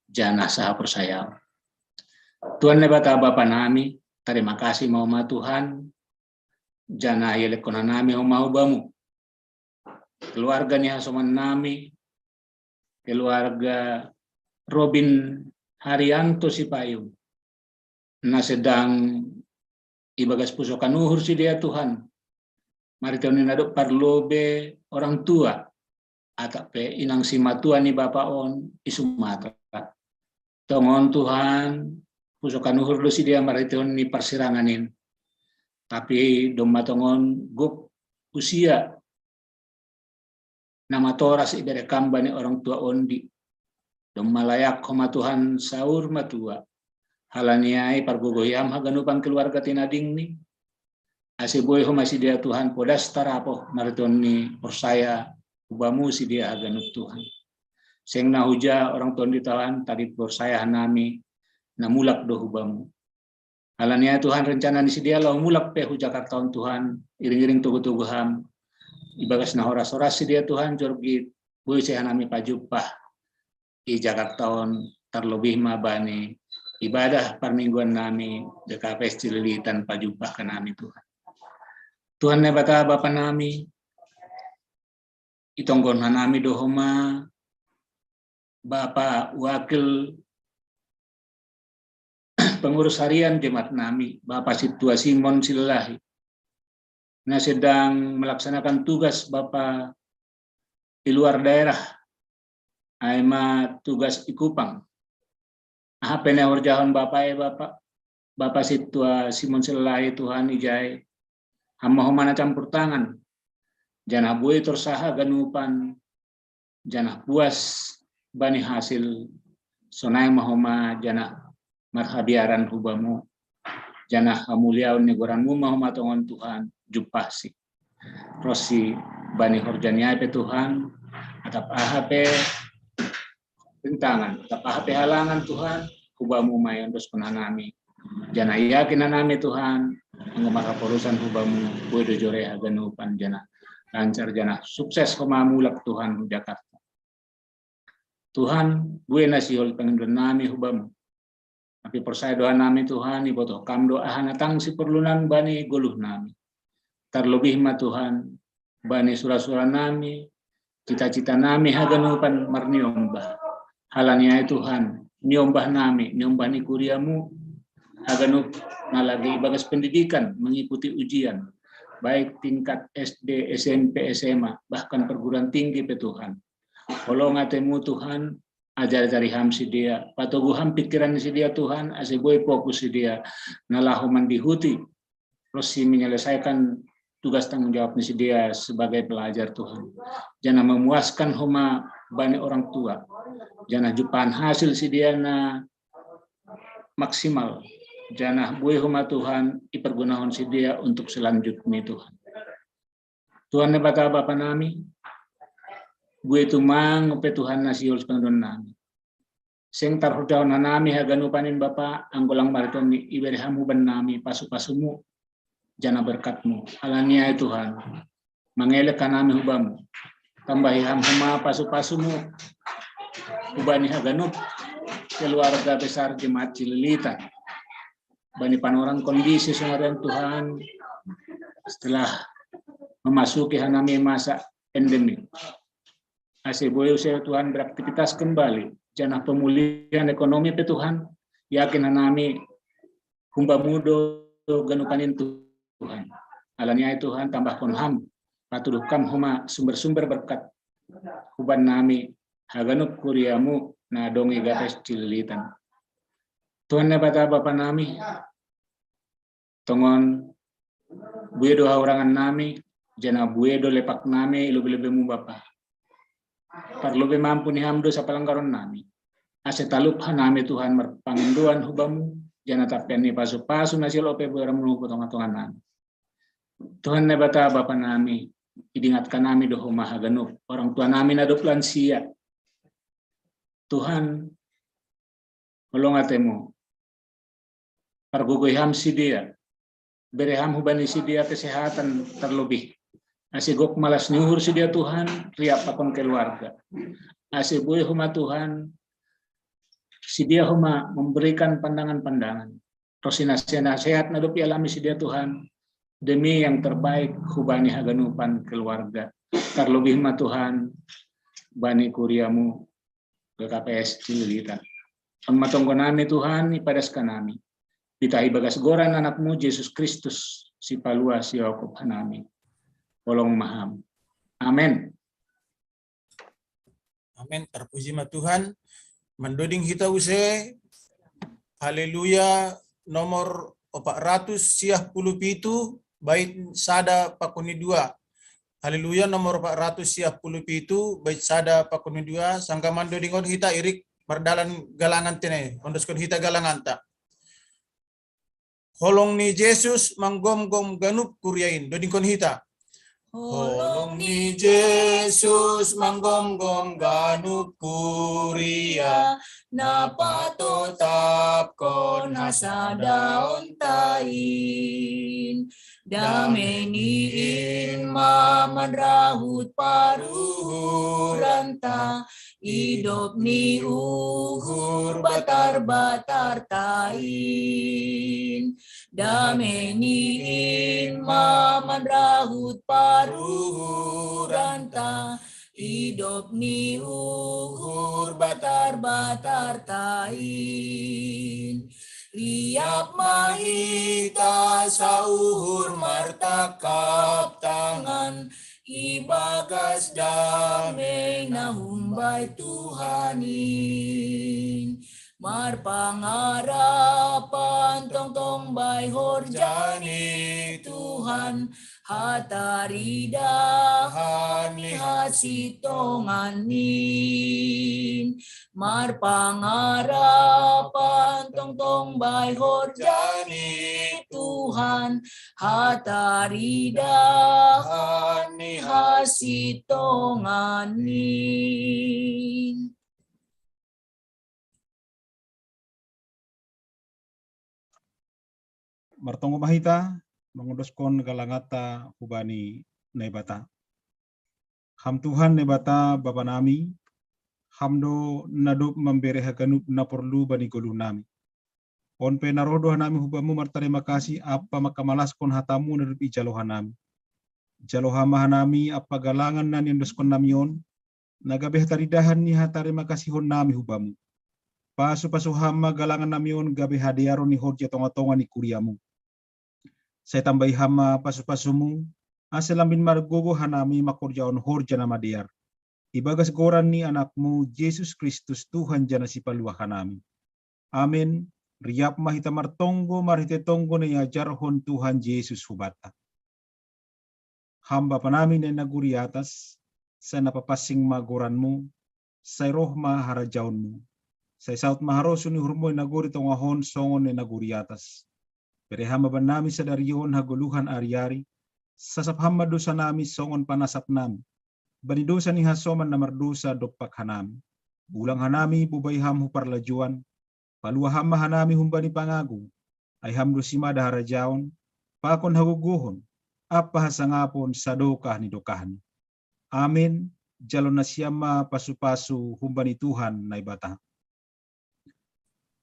jana saha persaya. Tuhan nebata Bapa nami, terima kasih mau Tuhan, jana yelekona nami mau bamu. Keluarga ni hasoman nami, keluarga Robin Haryanto si Payung, na sedang ibagas puso kanuhur si dia Tuhan. Mari tahun ini parlobe orang tua, atau pe inang si matua ni Bapa on isumatra. Tongon Tuhan, puso kanuhur lo si dia mari tahun ini persiranganin. Tapi doma tongon guk usia nama toras ibere kamba ni orang tua ondi. Doma layak koma Tuhan saur matua. Halaniai pargogoyam haganupan keluarga tinading ni. Asiboy homa si dia Tuhan podas tarapo mariton ni persaya ubamu si dia haganup Tuhan. Seng nahuja orang tuan ditawan tadi persaya nami namulak do ubamu. Halaniai Tuhan rencana ni si dia lau mulak pe hu Jakarta Tuhan iring-iring tugu-tuguham. Ibagas na horas-horas si dia Tuhan jorgit boy saya nami pajupah i Jakarta terlebih mabani ibadah permingguan nami DKPS Cililitan pajupah ke nami Tuhan. Tuhan nebata Bapa nami itonggon nami dohoma Bapa wakil pengurus harian jemaat nami Bapa Situa Simon Silahi na sedang melaksanakan tugas Bapa di luar daerah aima tugas ikupang apa yang horjahon Bapa Situa Simon Silahi Tuhan ijai hamba homana campur tangan janah buai tersaha ganupan janah puas bani hasil sonai mahoma janah marhabiaran hubamu janah hamuliaun negoranmu mahoma tongon Tuhan jupasi rosi bani horjania pe Tuhan atap ahape rintangan atap ahape halangan Tuhan hubamu mayon dos penanami janah yakin nami Tuhan mengemar perusahaan hubamu bodo jore haganupan janah lancar janah sukses homamulak Tuhan Jakarta Tuhan gue nasiol pengen nami hubamu tapi persaya doa nami Tuhan ibotoh kam doa hanatang si perlunan bani goluh nami terlebih ma Tuhan bani surah-surah nami cita-cita nami haganupan marniombah halania Tuhan niombah nami niombah ni kuriamu haganup nalagi bagas pendidikan mengikuti ujian baik tingkat SD, SMP, SMA bahkan perguruan tinggi pe Tuhan tolong atemu Tuhan ajar dari ham si dia patoguham pikiran si dia Tuhan aseboy fokus si dia nalahuman dihuti terus si menyelesaikan tugas tanggung jawab si dia sebagai pelajar Tuhan jangan memuaskan homa bani orang tua jangan jupan hasil si dia na maksimal jangan buih homa Tuhan ipergunakan si dia untuk selanjutnya Tuhan Tuhan nebata Bapa nami gue tumang pe Tuhan nasiol pangdon nami sing tarhudaw na nami haganupanin Bapa anggolang mariton ni iberhamu ban nami pasu-pasumu jana berkatmu alania Tuhan mangelek ka nami hubamu tambahi hamhuma pasu-pasumu ubani haganup keluarga besar jemaat Cililitan bani panorang kondisi sumaren Tuhan setelah memasuki hanami masa endemi Asiboy usia Tuhan beraktivitas kembali janah pemulihan ekonomi pe Tuhan yakin nami humba mudo ganupanin Tuhan alania Tuhan tambah konham patuduhkam huma sumber-sumber berkat huban nami haganup kuriamu na dongi gates Cililitan Tuhan nebata Bapa nami tongon buedo haurangan nami jana buedo lepak nami lebih-lebih mu Bapa parlobe mampu ni hamdo sa palangkaron nami asetalup hanami Tuhan merpanginduan hubamu jana tapian ni pasu-pasu na silope beramu potong-potongan nami Tuhan nebata Bapa nami idingatkan nami doho mahaganup orang tua nami nadup lansia Tuhan tolong atemu pargogoyham si dia bereham hubani si dia kesehatan terlebih asigok malas nyuhur si dia Tuhan riap akon keluarga asibui huma Tuhan, si dia huma memberikan pandangan-pandangan. Rosi nasihat nadup alami si dia Tuhan, demi yang terbaik hubani haganupan keluarga. Terlebih ma Tuhan, bani kuriamu ke KPS Cililita. On matongko nami Tuhan, ipadaskan nami. Ditahi bagas goran anakmu Yesus Kristus, si palua si Yakob hanami. Tolong maham. Amin. Amin. Terpuji ma Tuhan. Mendoding kita use. Haleluya. Nomor 417 bait sada pakuni 2. Haleluya nomor 417 bait sada pakuni 2. Sangka mandodingon kita irik mardalan galangan tene. Ondoskon kita galangan ta. Holong ni Yesus manggom-gom ganup kuryain. Dodingkon hita. Holong ni Yesus manggom-gom ganup kuria, napatotap kon hasadaon tain. Dameniin mamanrahut paruhuranta, idop ni uhur batar-batar tain. Dameniin mamanrahut paruhuranta, idop ni uhur batar-batar tain. Liap mahita sauhur martakap tangan, ibagas damai nahumbay Tuhanin. Marpangarapan tong-tong bay horjani Tuhan, hataridahan lihat sitonganin. Marpangarapan tong-tong bay horjani Tuhan, hataridahan lihat sitonganin. Martonggo mahita, mengudoskon galangata hubani naibata. Ham Tuhan naibata bapa nami, hamdo nadup memberi haganup na perlu bani golu nami. On pe narodo nami hubamu martarima kasih apa makamalaskon hatamu nadup ijalohan nami. Jaloha nami apa galangan nan yang doskon namion, nagabeh taridahan ni hatarima kasihon nami hubamu. Pasu hama galangan namion gabe hadiaron ni horja tonga-tonga ni kuriamu. Saya tambahi hama pasu-pasumu, aselambin margogo hanami makorjaon horja nama diar. Ibagas goran ni anakmu, Yesus Kristus Tuhan jana si palua hanami. Amin. Riap mahita martonggo marhite tonggo na yajarhon Tuhan Yesus hubata. Hamba panami na naguri atas, sa napapasing magoranmu, sa rohma harajaunmu. Sa saut maharoso ni hurmoy naguri tongahon songon na naguri atas. Perehama ba nami sa dariyon haguluhan ari-ari, sasaphama dosa nami songon panasap nami, banidosa ni hasoman na mardosa dokpak hanami, ulang hanami bubayham huparlajuan, paluahama hanami humbani pangagung, ay hamdo si madaharajaon, pakon haguguhon, apa hasangapon sa dokah ni dokahan. Amin, jalon na siyama pasu-pasu humbani Tuhan na ibata.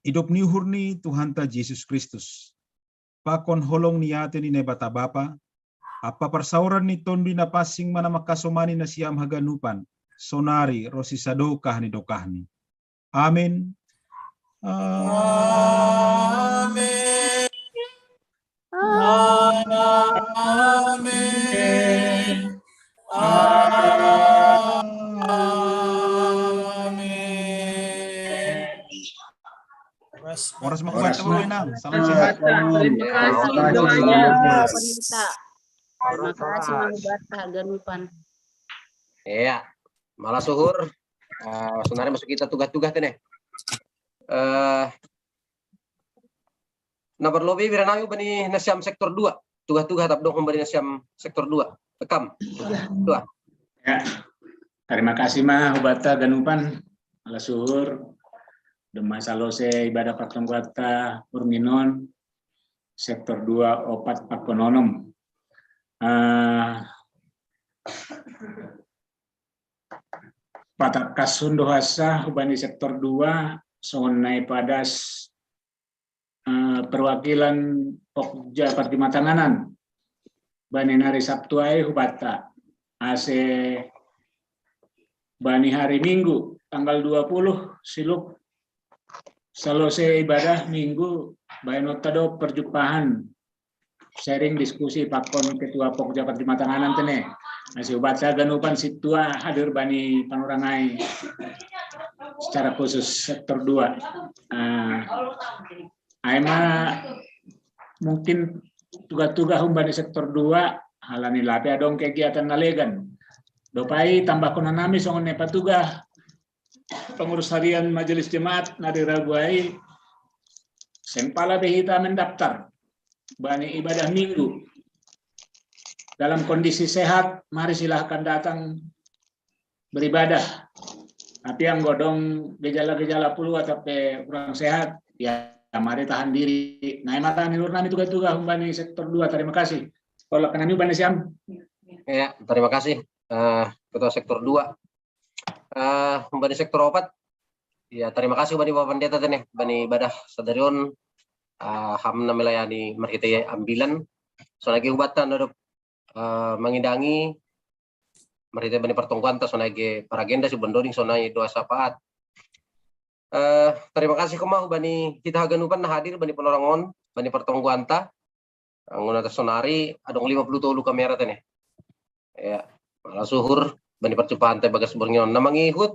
Idop ni hurni Tuhan ta Jesus Kristus. Pakon holong ni ate ni nebata bapa, apa persauran ni tondi na pasing mana makasomani na siyam haganupan, sonari rosi sadokah ni dokahni. Amin. Amin. Amin. Oras makuat na. Salam sehat. Terima kasih doanya Penita. Terima kasih Manubata Haganupan. Iya, malah suhur. Sebenarnya masuk kita tugas-tugas nih. Nah berlobi biranayu bani nasiam sektor 2. Tugas-tugas tap dong bani nasiam sektor 2. Rekam. Dua. Ya. Terima kasih mah Hubata Ganupan. Malah suhur. Demai salose ibadah patonggata Purminon sektor 2 opat pakononom. patakas sundohasa hubani sektor 2 sonai padas perwakilan Pokja Partimatanganan bani hari Sabtu ai hubata ase bani hari Minggu tanggal 20 siluk selesai ibadah Minggu bani notado perjumpaan sharing diskusi pakon ketua Pokja Partimatanganan tene masih hubata ganupan situa hadir bani panurangai secara khusus sektor 2. Aima mungkin tugas-tugas umbani sektor 2 halani lape adong kegiatan nalegan. Dopai tambah kona nami songon patugas pengurus harian majelis jemaat nari Rabuai sempala behita mendaftar bani ibadah minggu. Dalam kondisi sehat, mari silahkan datang beribadah. Tapi yang godong gejala-gejala flu atau kurang sehat, ya mari tahan diri. Nah, matahan ilur nami tugas-tugas umbani sektor 2. Terima kasih. Kalau kenami Bani Siam. Ya, terima kasih Ketua Sektor 2. Umbani sektor 4. Ya, terima kasih Bani Bapak Pendeta tene, Bani ibadah sadarion hamna melayani markite ambilan. Sonagi ubatan ada mengindangi markite Bani pertongguan ta sonagi paragenda si bendoding sonai doa sapaat. Terima kasih kemau Bani kita haganupan hadir Bani penerangon Bani pertongguan ta angguna sonari adong 50 tolu kamera tene. Ya, malah suhur Bani percupaan teh bagas borngion na mangihut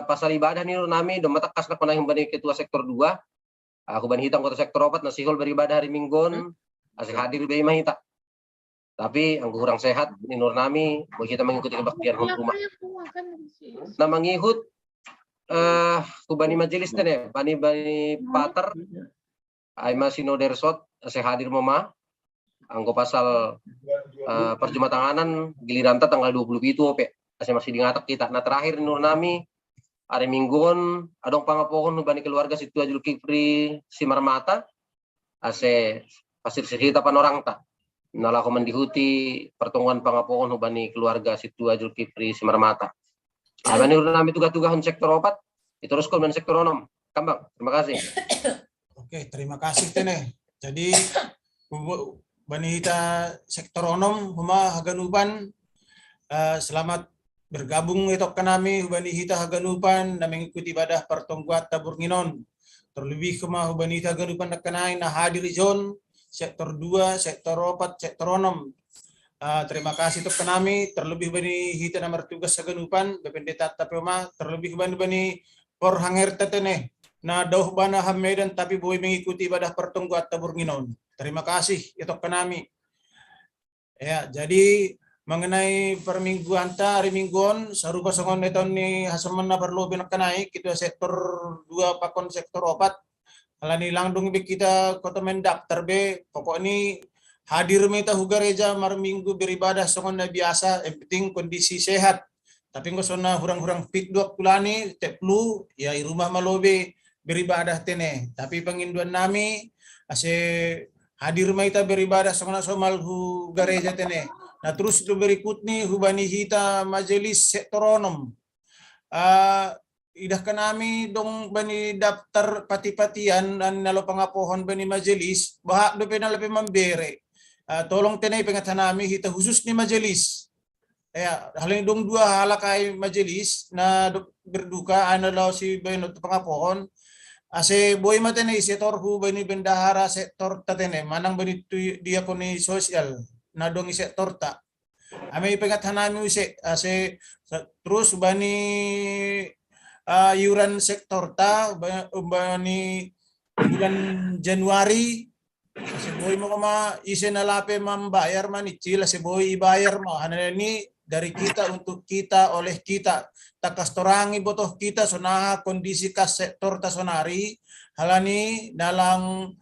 pasal ibadah ni nami do matakas na panahing Bani ketua sektor 2. Aku Bani hitang kota sektor 4 nasihol beribadah hari Minggon asik hadir bayi mahita. Tapi ang kurang sehat ni nur nami buat kita mengikuti kebaktian rumah. Na mangihut ku Bani majelis tene Bani pater ay masino dersot asik hadir mama anggo pasal perjumatanganan giliran tanggal 27 ope masih dingatak kita. Nah terakhir nur nami hari Minggon adong pangapohon Bani keluarga situ Zulkifli Simarmata ase pasir cerita panorang ta nala ko mandihuti pertemuan pangapohon Bani keluarga situ Zulkifli Simarmata. Bani nur nami tugas-tugas sektor 4 diteruskan Bani sektor 6. Kambang, terima kasih. Oke, terima kasih tene. Jadi Bani hita sektor 6 huma haganuban selamat bergabung itu kanami Bani hita haganupan na mengikuti ibadah pertongguat tabur nginon. Terlebih kemah Bani hita haganupan na kanai na hadir zon sektor 2, sektor 4, sektor 6. Terima kasih untuk kanami terlebih Bani hita na martugas haganupan Bapendeta tapema terlebih Bani por hanger tetene na dauh bana hamedan tapi boleh mengikuti ibadah pertongguat tabur nginon. Terima kasih itu kanami. Ya, jadi mengenai permingguan hari Mingguan sarupa songon neton ni hasamanna perlu binakanai kita sektor 2 pakon sektor 4 halani langdung be kita kota mendaftar be pokok ini hadir meta hugareja mar minggu beribadah songon na biasa yang penting kondisi sehat tapi ngosona hurang-hurang fit 2 kulani teplu ya di rumah malobe beribadah tene tapi penginduan nami ase hadir meta beribadah songon somal hu gareja tene. Nah terus itu berikutnya Bani hita majelis sektor 6. Idah kanami dong Bani daftar pati-patian dan nalo pangapohon Bani majelis bahak do penal lebih membere. Tolong tenai pengatan nami hita khusus ni majelis. Ya, hal ini dong 2 halakai majelis na berduka adalah si Bani pangapohon. Ase boy matene sektor hu Bani bendahara sektor tatene manang Bani diakoni sosial. Nadong sektor tak. Ame pengat hanami use ase terus Bani iuran sektor ta Bani bulan Januari ase boy mo kama ise nalape membayar manicil ase boy ibayar mo hanani dari kita untuk kita oleh kita takastorangi botoh kita sonaha kondisi kas sektor ta sonari halani dalam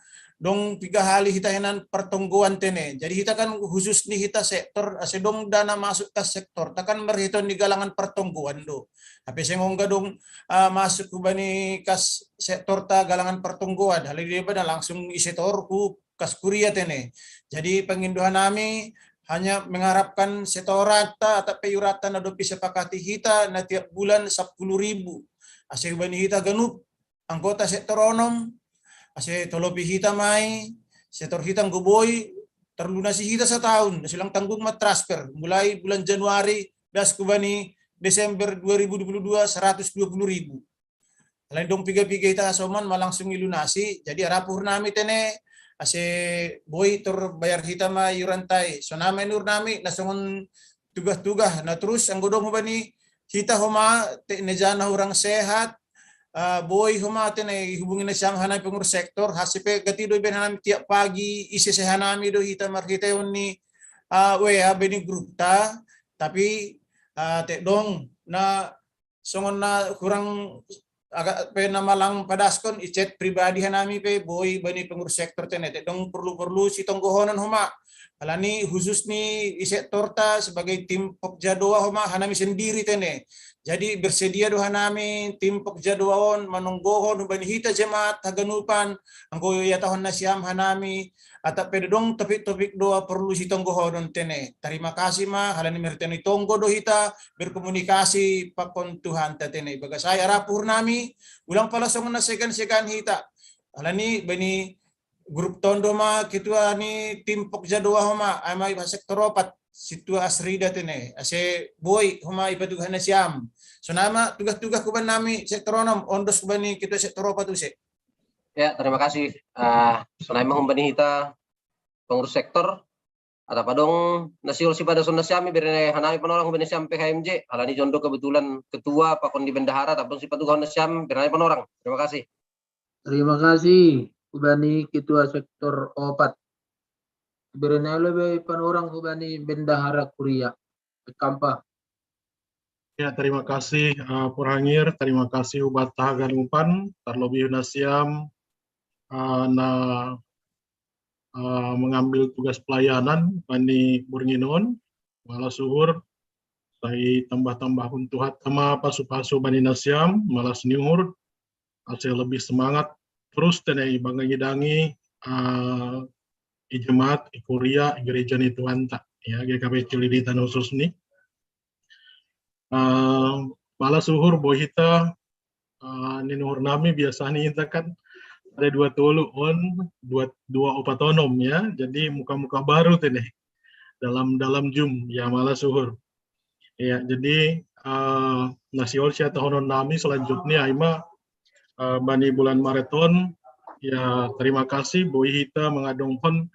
dong 3 hali hita henan pertongguan tene. Jadi hita kan khusus nih hita sektor asedong dana masuk ke sektor. Takan merhiton di galangan pertongguan do. Tapi sengongga dong masuk ke Bani kas sektor ta galangan pertongguan. Hal ini pada langsung isetor ku kas kuria tene. Jadi penginduhan nami hanya mengharapkan setorata atau peyurata na dopi sepakati hita na tiap bulan 10.000. Ase bani hita ganup anggota sektoronom, ase tolopi hita mai, setor hita nggoboy, terlunasi hita setahun, silang tanggung transfer mulai bulan Januari das kubani Desember 2022 120.000. Lain dong piga-piga hita asoman malangsung ilunasi, jadi arapur nami tene ase boy tor bayar hita ma yurantai. So nama nur nami nasongon tugas-tugas na terus ang godong bani hita homa te nejana orang sehat. Boy homa tene hubungin na siyang hanay pengurus sektor hasipe gatido ben hanami tiap pagi isi sehanami do hita marhita yon ni beni grup ta tapi te dong na songon na kurang agak pe na malang padaskon icet pribadi hanami pe boy bani pengurus sektor tene te dong perlu si tonggohonan homa alani khusus ni sektor ta sebagai tim Pokja doa homa hanami sendiri tene. Jadi bersedia doa hanami tim Pokja doaon manunggohon bani hita jemaat haganupan angko ya tahun nasiam hanami atap pedong topik-topik doa perlu si tonggohon tene. Terima kasih ma halani merteni tonggo do hita berkomunikasi pakon Tuhan tene. Baga saya rapur nami ulang pala songon na sekan hita. Halani bani grup tondo ma kitua ni tim Pokja doa homa amai sektor 4 situa asrida tene ase boy huma ipatugan na siam. So nama tugas-tugas kuban nami sektoronom ondos kubani kita sektor 4 se. Ya, terima kasih. So nama humbani hita pengurus sektor atau padong nasiol si pada sonda siami berene hanami penorang humbani siam PHMJ alani jondo kebetulan ketua pakon di bendahara tapi si patugan siam berene penorang. Terima kasih. Terima kasih kubani ketua sektor 4. Berenalo be panorang hubani bendahara Kuria Kampa. Ya, terima kasih Purhangir, terima kasih ubat tahagan umpan terlebih nasiam mengambil tugas pelayanan bani Burginon malah suhur saya tambah-tambah untuk hatama pasu-pasu bani nasiam malah senior hasil lebih semangat terus tenai bangangidangi Jemaat Kuria gereja ni Tuhan tak ya GKP Cililitan khusus ni malah suhur bohita ninuhur nami biasa ni kita kan ada 2 tolu on 2 opatonom ya jadi muka-muka baru tene dalam Zoom ya malah suhur ya jadi nasiol sia tahonon nami selanjutnya aima bani bulan Mareton ya terima kasih bohita mengadongkan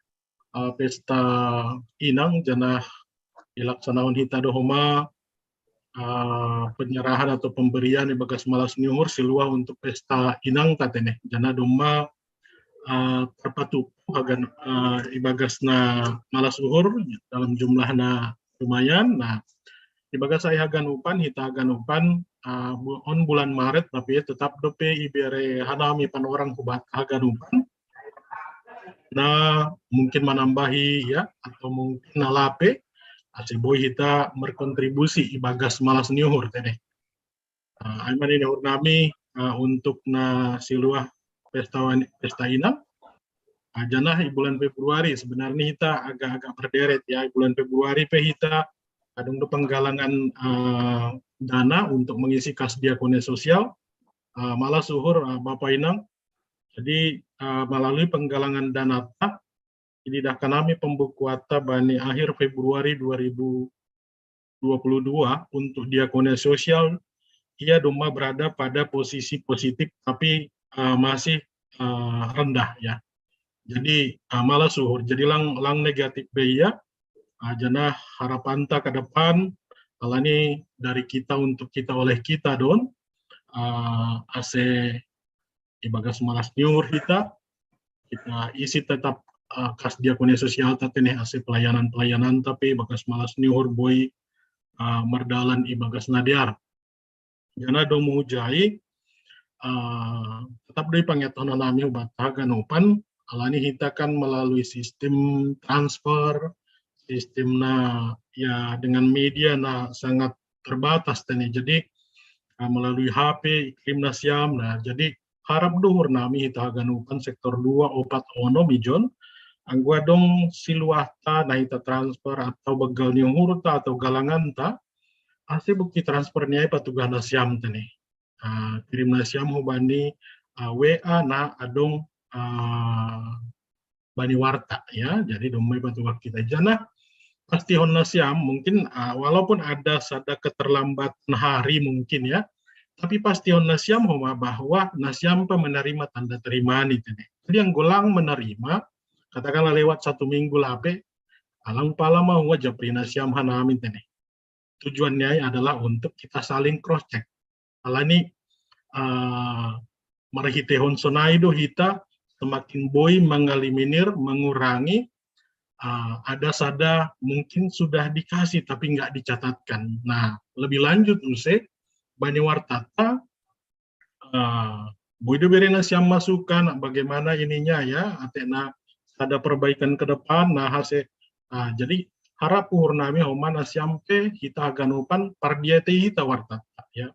pesta inang janah dilaksanakan hita dohoma penyerahan atau pemberian di bagas malas nyuhur siluah untuk pesta inang tatene janah doma terpatu hagan ibagasna malas uhur dalam jumlahna lumayan nah ibagas saya hagan upan hita hagan upan on bulan Maret tapi tetap dope ibere hanami pan orang kubat hagan upan nah mungkin menambahi ya atau mungkin nalape boy kita berkontribusi ibagas malas nyuhur tene aiman ini nami untuk na siluah pesta inang janah bulan Februari sebenarnya kita agak-agak berderet ya bulan Februari kita kadang do penggalangan dana untuk mengisi kas diakonia sosial malah suhur Bapak Inang. Jadi melalui penggalangan dana ini dah kami pembukuatan bani akhir Februari 2022 untuk diakonia sosial ia doma berada pada posisi positif tapi masih rendah ya. Jadi malah suhur jadi lang negatif biaya janah harapan tak ke depan alani dari kita untuk kita oleh kita don ase ibagas malas nyur kita isi tetap kas diakonia sosial tatene ase pelayanan tapi bagas malas nyur boy merdalan ibagas nadiar jana do mujai tetap dari pangetonan nami batagan upan alani kita kan melalui sistem transfer sistemnya ya dengan media sangat terbatas tadi jadi melalui HP iklim nasiam nah jadi harap duhur nami kita ganukan sektor 2 opat ono mijon Anggua dong siluahta na ita transfer atau begal niungurta atau galanganta ase bukti transfernya patugas nasiam tene. Kirim nasiam hubani WA na adong bani warta ya. Jadi domai patugas kita jana pasti hon nasiam mungkin walaupun ada sada keterlambatan hari mungkin ya. Tapi pasti on nasiam homa bahwa nasiam menerima tanda terima nih tene. Jadi yang golang menerima katakanlah lewat 1 minggu lape, alang pala mau japri nasiam hanamin tene. Tujuannya adalah untuk kita saling cross check. Alani marahitehon sonaido hita semakin boy mengeliminir, mengurangi ada sada mungkin sudah dikasih tapi nggak dicatatkan. Nah lebih lanjut use bani wartata boydo beri nasiam masukan bagaimana ininya ya atena ada perbaikan ke depan. Nah hasil jadi harap purnami homa nasiampe kita haganupan pardiate hita wartata ya.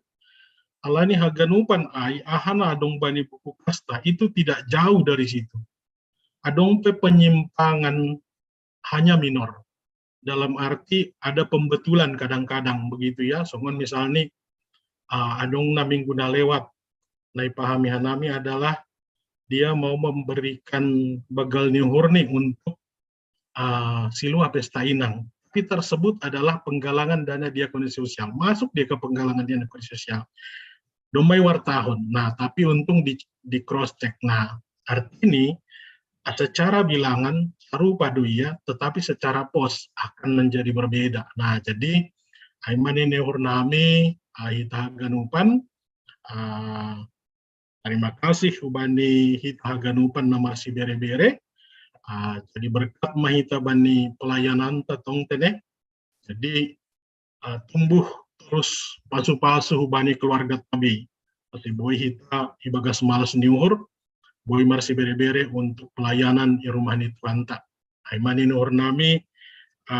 Alani haganupan ahana adong bani buku kasta itu tidak jauh dari situ. Adong pe penyimpangan hanya minor. Dalam arti ada pembetulan kadang-kadang begitu ya. Songon misalnya adong na minggu na lewat. Nai pahami hanami adalah dia mau memberikan begal niuhur nih untuk siluah pesta inang. Tapi tersebut adalah penggalangan dana diakoni sosial. Masuk dia ke penggalangan dana diakoni sosial. Domai wartahun. Nah, tapi untung di cross check. Nah, arti ini secara bilangan serupa duia, tetapi secara pos akan menjadi berbeda. Nah, jadi aimani nehur nami hita ganupan. Terima kasih ubani hita ganupan nama si bere-bere. Jadi berkat mahita bani pelayanan tatong tene. Jadi tumbuh terus pasu-pasu ubani keluarga tabi. Seperti boy hita ibagas malas niuhur. Boy marsi bere-bere untuk pelayanan di rumah nituanta. Aimani nuhur nami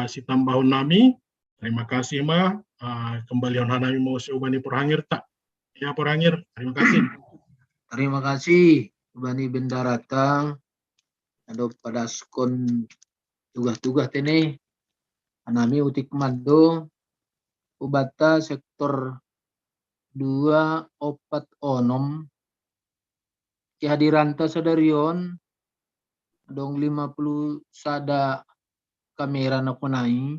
si tambahun nami. Terima kasih ma. Kembali nami mau si ubani porangir tak. Ya porangir. Terima kasih. Terima kasih ubani bendarata. Ado pada skon tugas-tugas tene. Anami utik mando. Ubata sektor 2 opat onom. Kehadiran sadarion dong 50 sada kamera na kunai.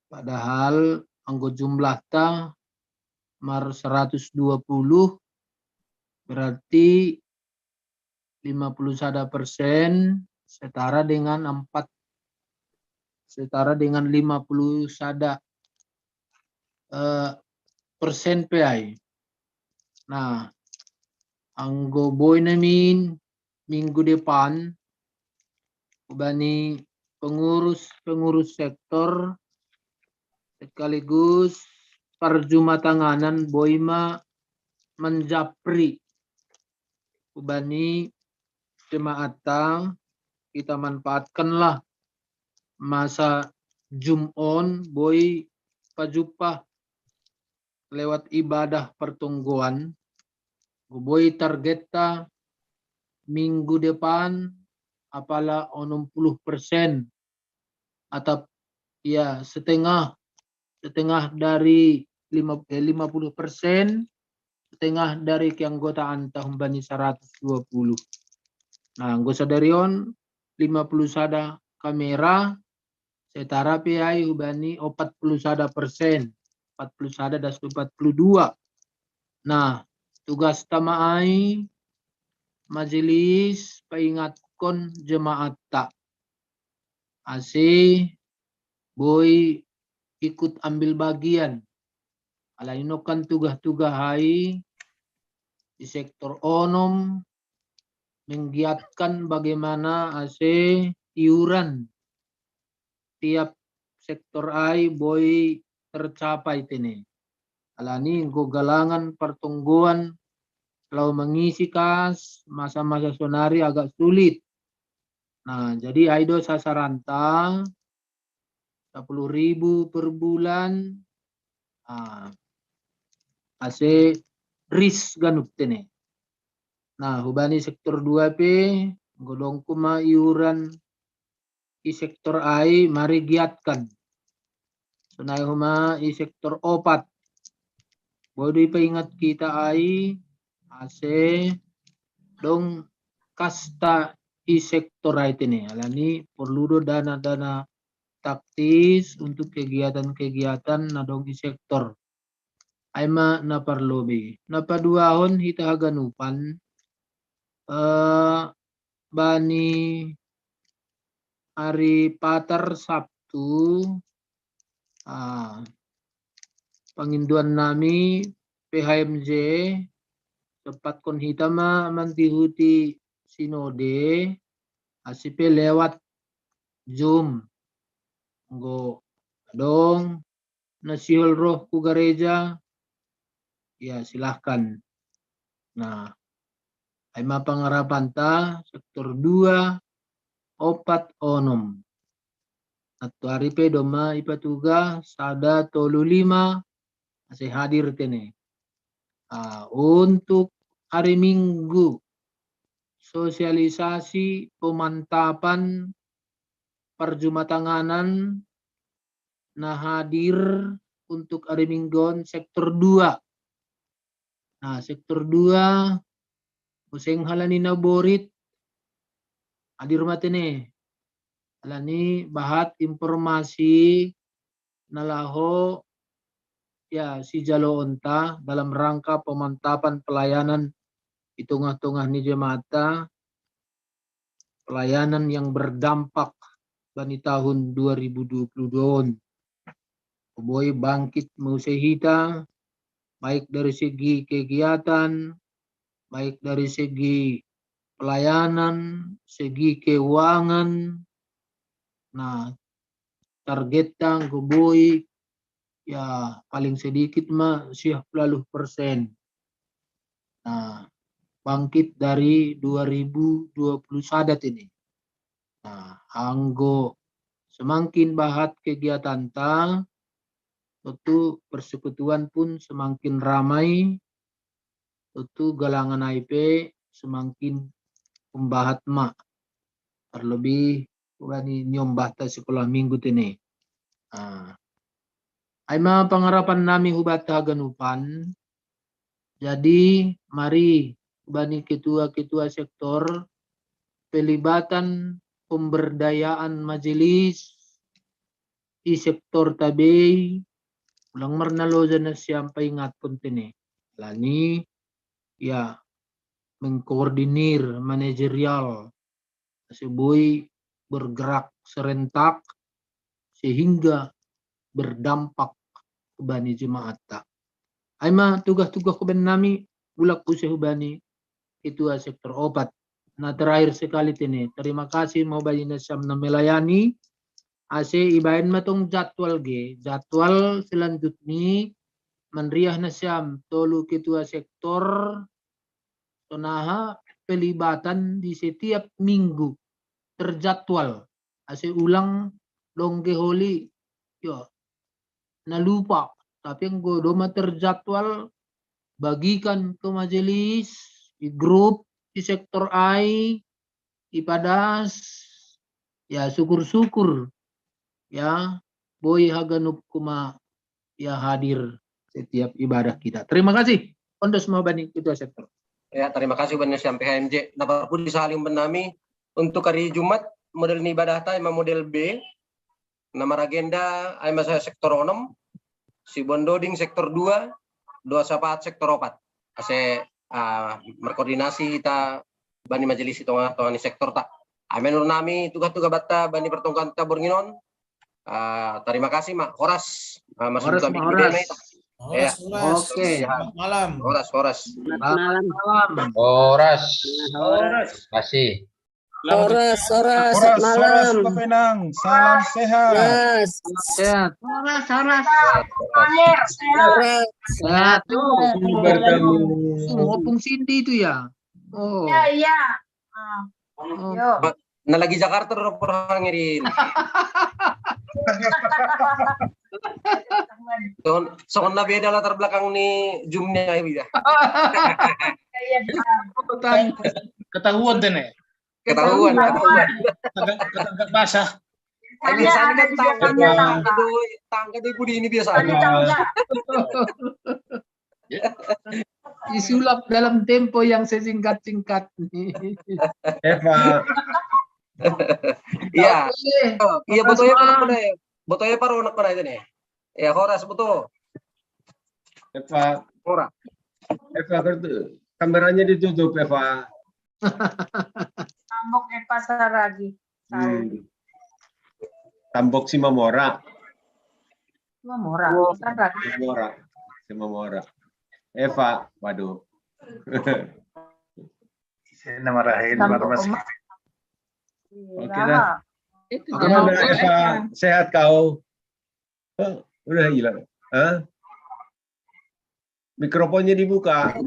Padahal anggo jumlah ta mar 120 berarti 51% setara dengan 50 sada persen PI. Nah, anggo boy namin minggu depan ubani pengurus sektor sekaligus perjumatanganan boyma menjapri ubani jemaata kita manfaatkanlah masa Jum'on boy pajupa lewat ibadah pertungguan. Boy targeta minggu depan apalah 60% atau ya setengah dari 50%, setengah dari keanggotaan tahun bani 120. Nah, anggota darion 50 sada kamera setara PI hubani 40 sada persen, 40 sada das 42. Nah, tugas tamaai majelis peingatkon jemaat tak ase boy ikut ambil bagian alainokan tugas-tugas hai di sektor onom menggiatkan bagaimana ase iuran tiap sektor ai boy tercapai tene. Alani go galangan pertungguan kalau mengisi kas masa-masa sonari agak sulit. Nah, jadi aido sasaranta 10.000 per bulan. Ase risk ganup tene. Nah, hubani sektor 2P godong kuma iuran i sektor ai mari giatkan. Sunai huma i sektor opat. Bodoh ingat kita ai ase dong kasta i sektor ai tene. Alani perlu do dana-dana taktis untuk kegiatan-kegiatan nadong i sektor. Aima na parlobi. Na paduahon hita haganupan bani hari Patar Sabtu panginduan nami PHMJ tepat kon hitama mantihuti sinode asipe lewat Zoom nggo dong nasihol roh ku gereja ya silahkan. Nah, aima pangarapan ta sektor 2 opat onom. Atau hari pe doma ipatuga sada tolu lima masih hadir tene. Untuk hari Minggu sosialisasi pemantapan perjumatanganan nah hadir untuk hari Mingguan sektor 2. Nah, sektor 2 useng halani na borit hadir matene. Alani bahat informasi nalaho ya si jalo onta dalam rangka pemantapan pelayanan di tengah-tengah ni jemaata, pelayanan yang berdampak bani tahun 2022. Boy bangkit musehita baik dari segi kegiatan, baik dari segi pelayanan, segi keuangan. Nah, targetang kuboy ya paling sedikit mah 90%. Nah, bangkit dari 2020 sadat ini. Nah, anggo semakin bahat kegiatan ta, tentu persekutuan pun semakin ramai, tentu galangan IP semakin pembahat mak. Terlebih wani nyombah ta sekolah minggu tene. Aima pangarapan nami hubat haganupan. Jadi mari bani ketua-ketua sektor pelibatan pemberdayaan majelis di sektor tabei ulang marnaloja na siyang paingat pun tene. Lani ya mengkoordinir manajerial sebuah bergerak serentak sehingga berdampak ke bani jemaat tak. Aima tugas-tugas ke nami bulak usah bani ketua sektor opat. Nah terakhir sekali ini terima kasih mau bani nasam na melayani ase ibain matong jadwal jadwal selanjutnya menriah nasyam tolu ketua sektor tonaha pelibatan di setiap minggu terjadwal ase ulang dongge holi yo nalupa tapi yang godoma terjadwal bagikan ke majelis di grup di sektor AI ipadas ya syukur-syukur ya boy haganup kuma ya hadir setiap ibadah kita. Terima kasih untuk semua bani ketua sektor. Ya, terima kasih banyak sampai HMJ. Dapat pun disaling benami untuk hari Jumat model ibadah ta model B. Nama agenda aima saya sektor 6, si Bondoding sektor 2, 2 sektor 4. Ase berkoordinasi kita bani majelis itu tongani sektor tak. Amenur nami tugas-tugas bata bani pertongkan ta Bornginon. Terima kasih Mak Horas. Horas. Ya. Oke. Selamat malam. Horas. Malam. Horas. Kasih. Soras malam. Penang. Salam sehat. Sehat. Sehat. Bertemu. Ngopung Cindy itu ya. Oh. Iya. Nah lagi Jakarta udah pernah ngirim. Soalnya beda latar belakang nih zoomnya ya. Ketahuan deh nih. Ketahuan. Agak basah. Biasanya kan tangga di budi ini biasanya. Disulap dalam tempo yang sesingkat-singkat. Eva. Iya. Iya betul ya. Betul ya paru anak mana itu nih. Ya Horas betul. Eva. Horas. Eva kameranya ditutup Eva. Tambok Eva Saragi. Tambok si Mamora. Mamora. Mamora. Eva, waduh. Saya nama Rahel Barmas. Oke dah. Gimana Eva? Sehat kau? Oh, udah hilang. Hah? Mikrofonnya dibuka.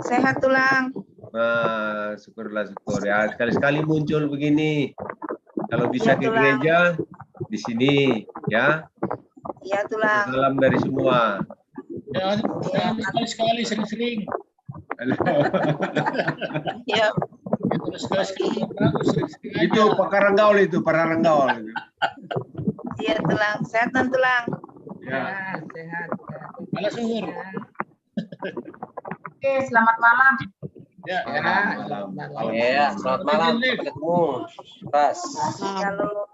Sehat tulang. Nah, syukurlah syukur ya. Sekali-sekali muncul begini. Kalau bisa ke gereja di sini ya. Iya tulang. Salam dari semua. Jangan sekali-sekali, sering-sering. Iya. Itu Pakaranggaul itu, Pararanggaul. Iya tulang. Sehat dan tulang. Ya. Sehat. Malas zuhur. Oke, selamat malam. Ya, Ya, selamat malam. Sampai ketemu. Pas. Halo.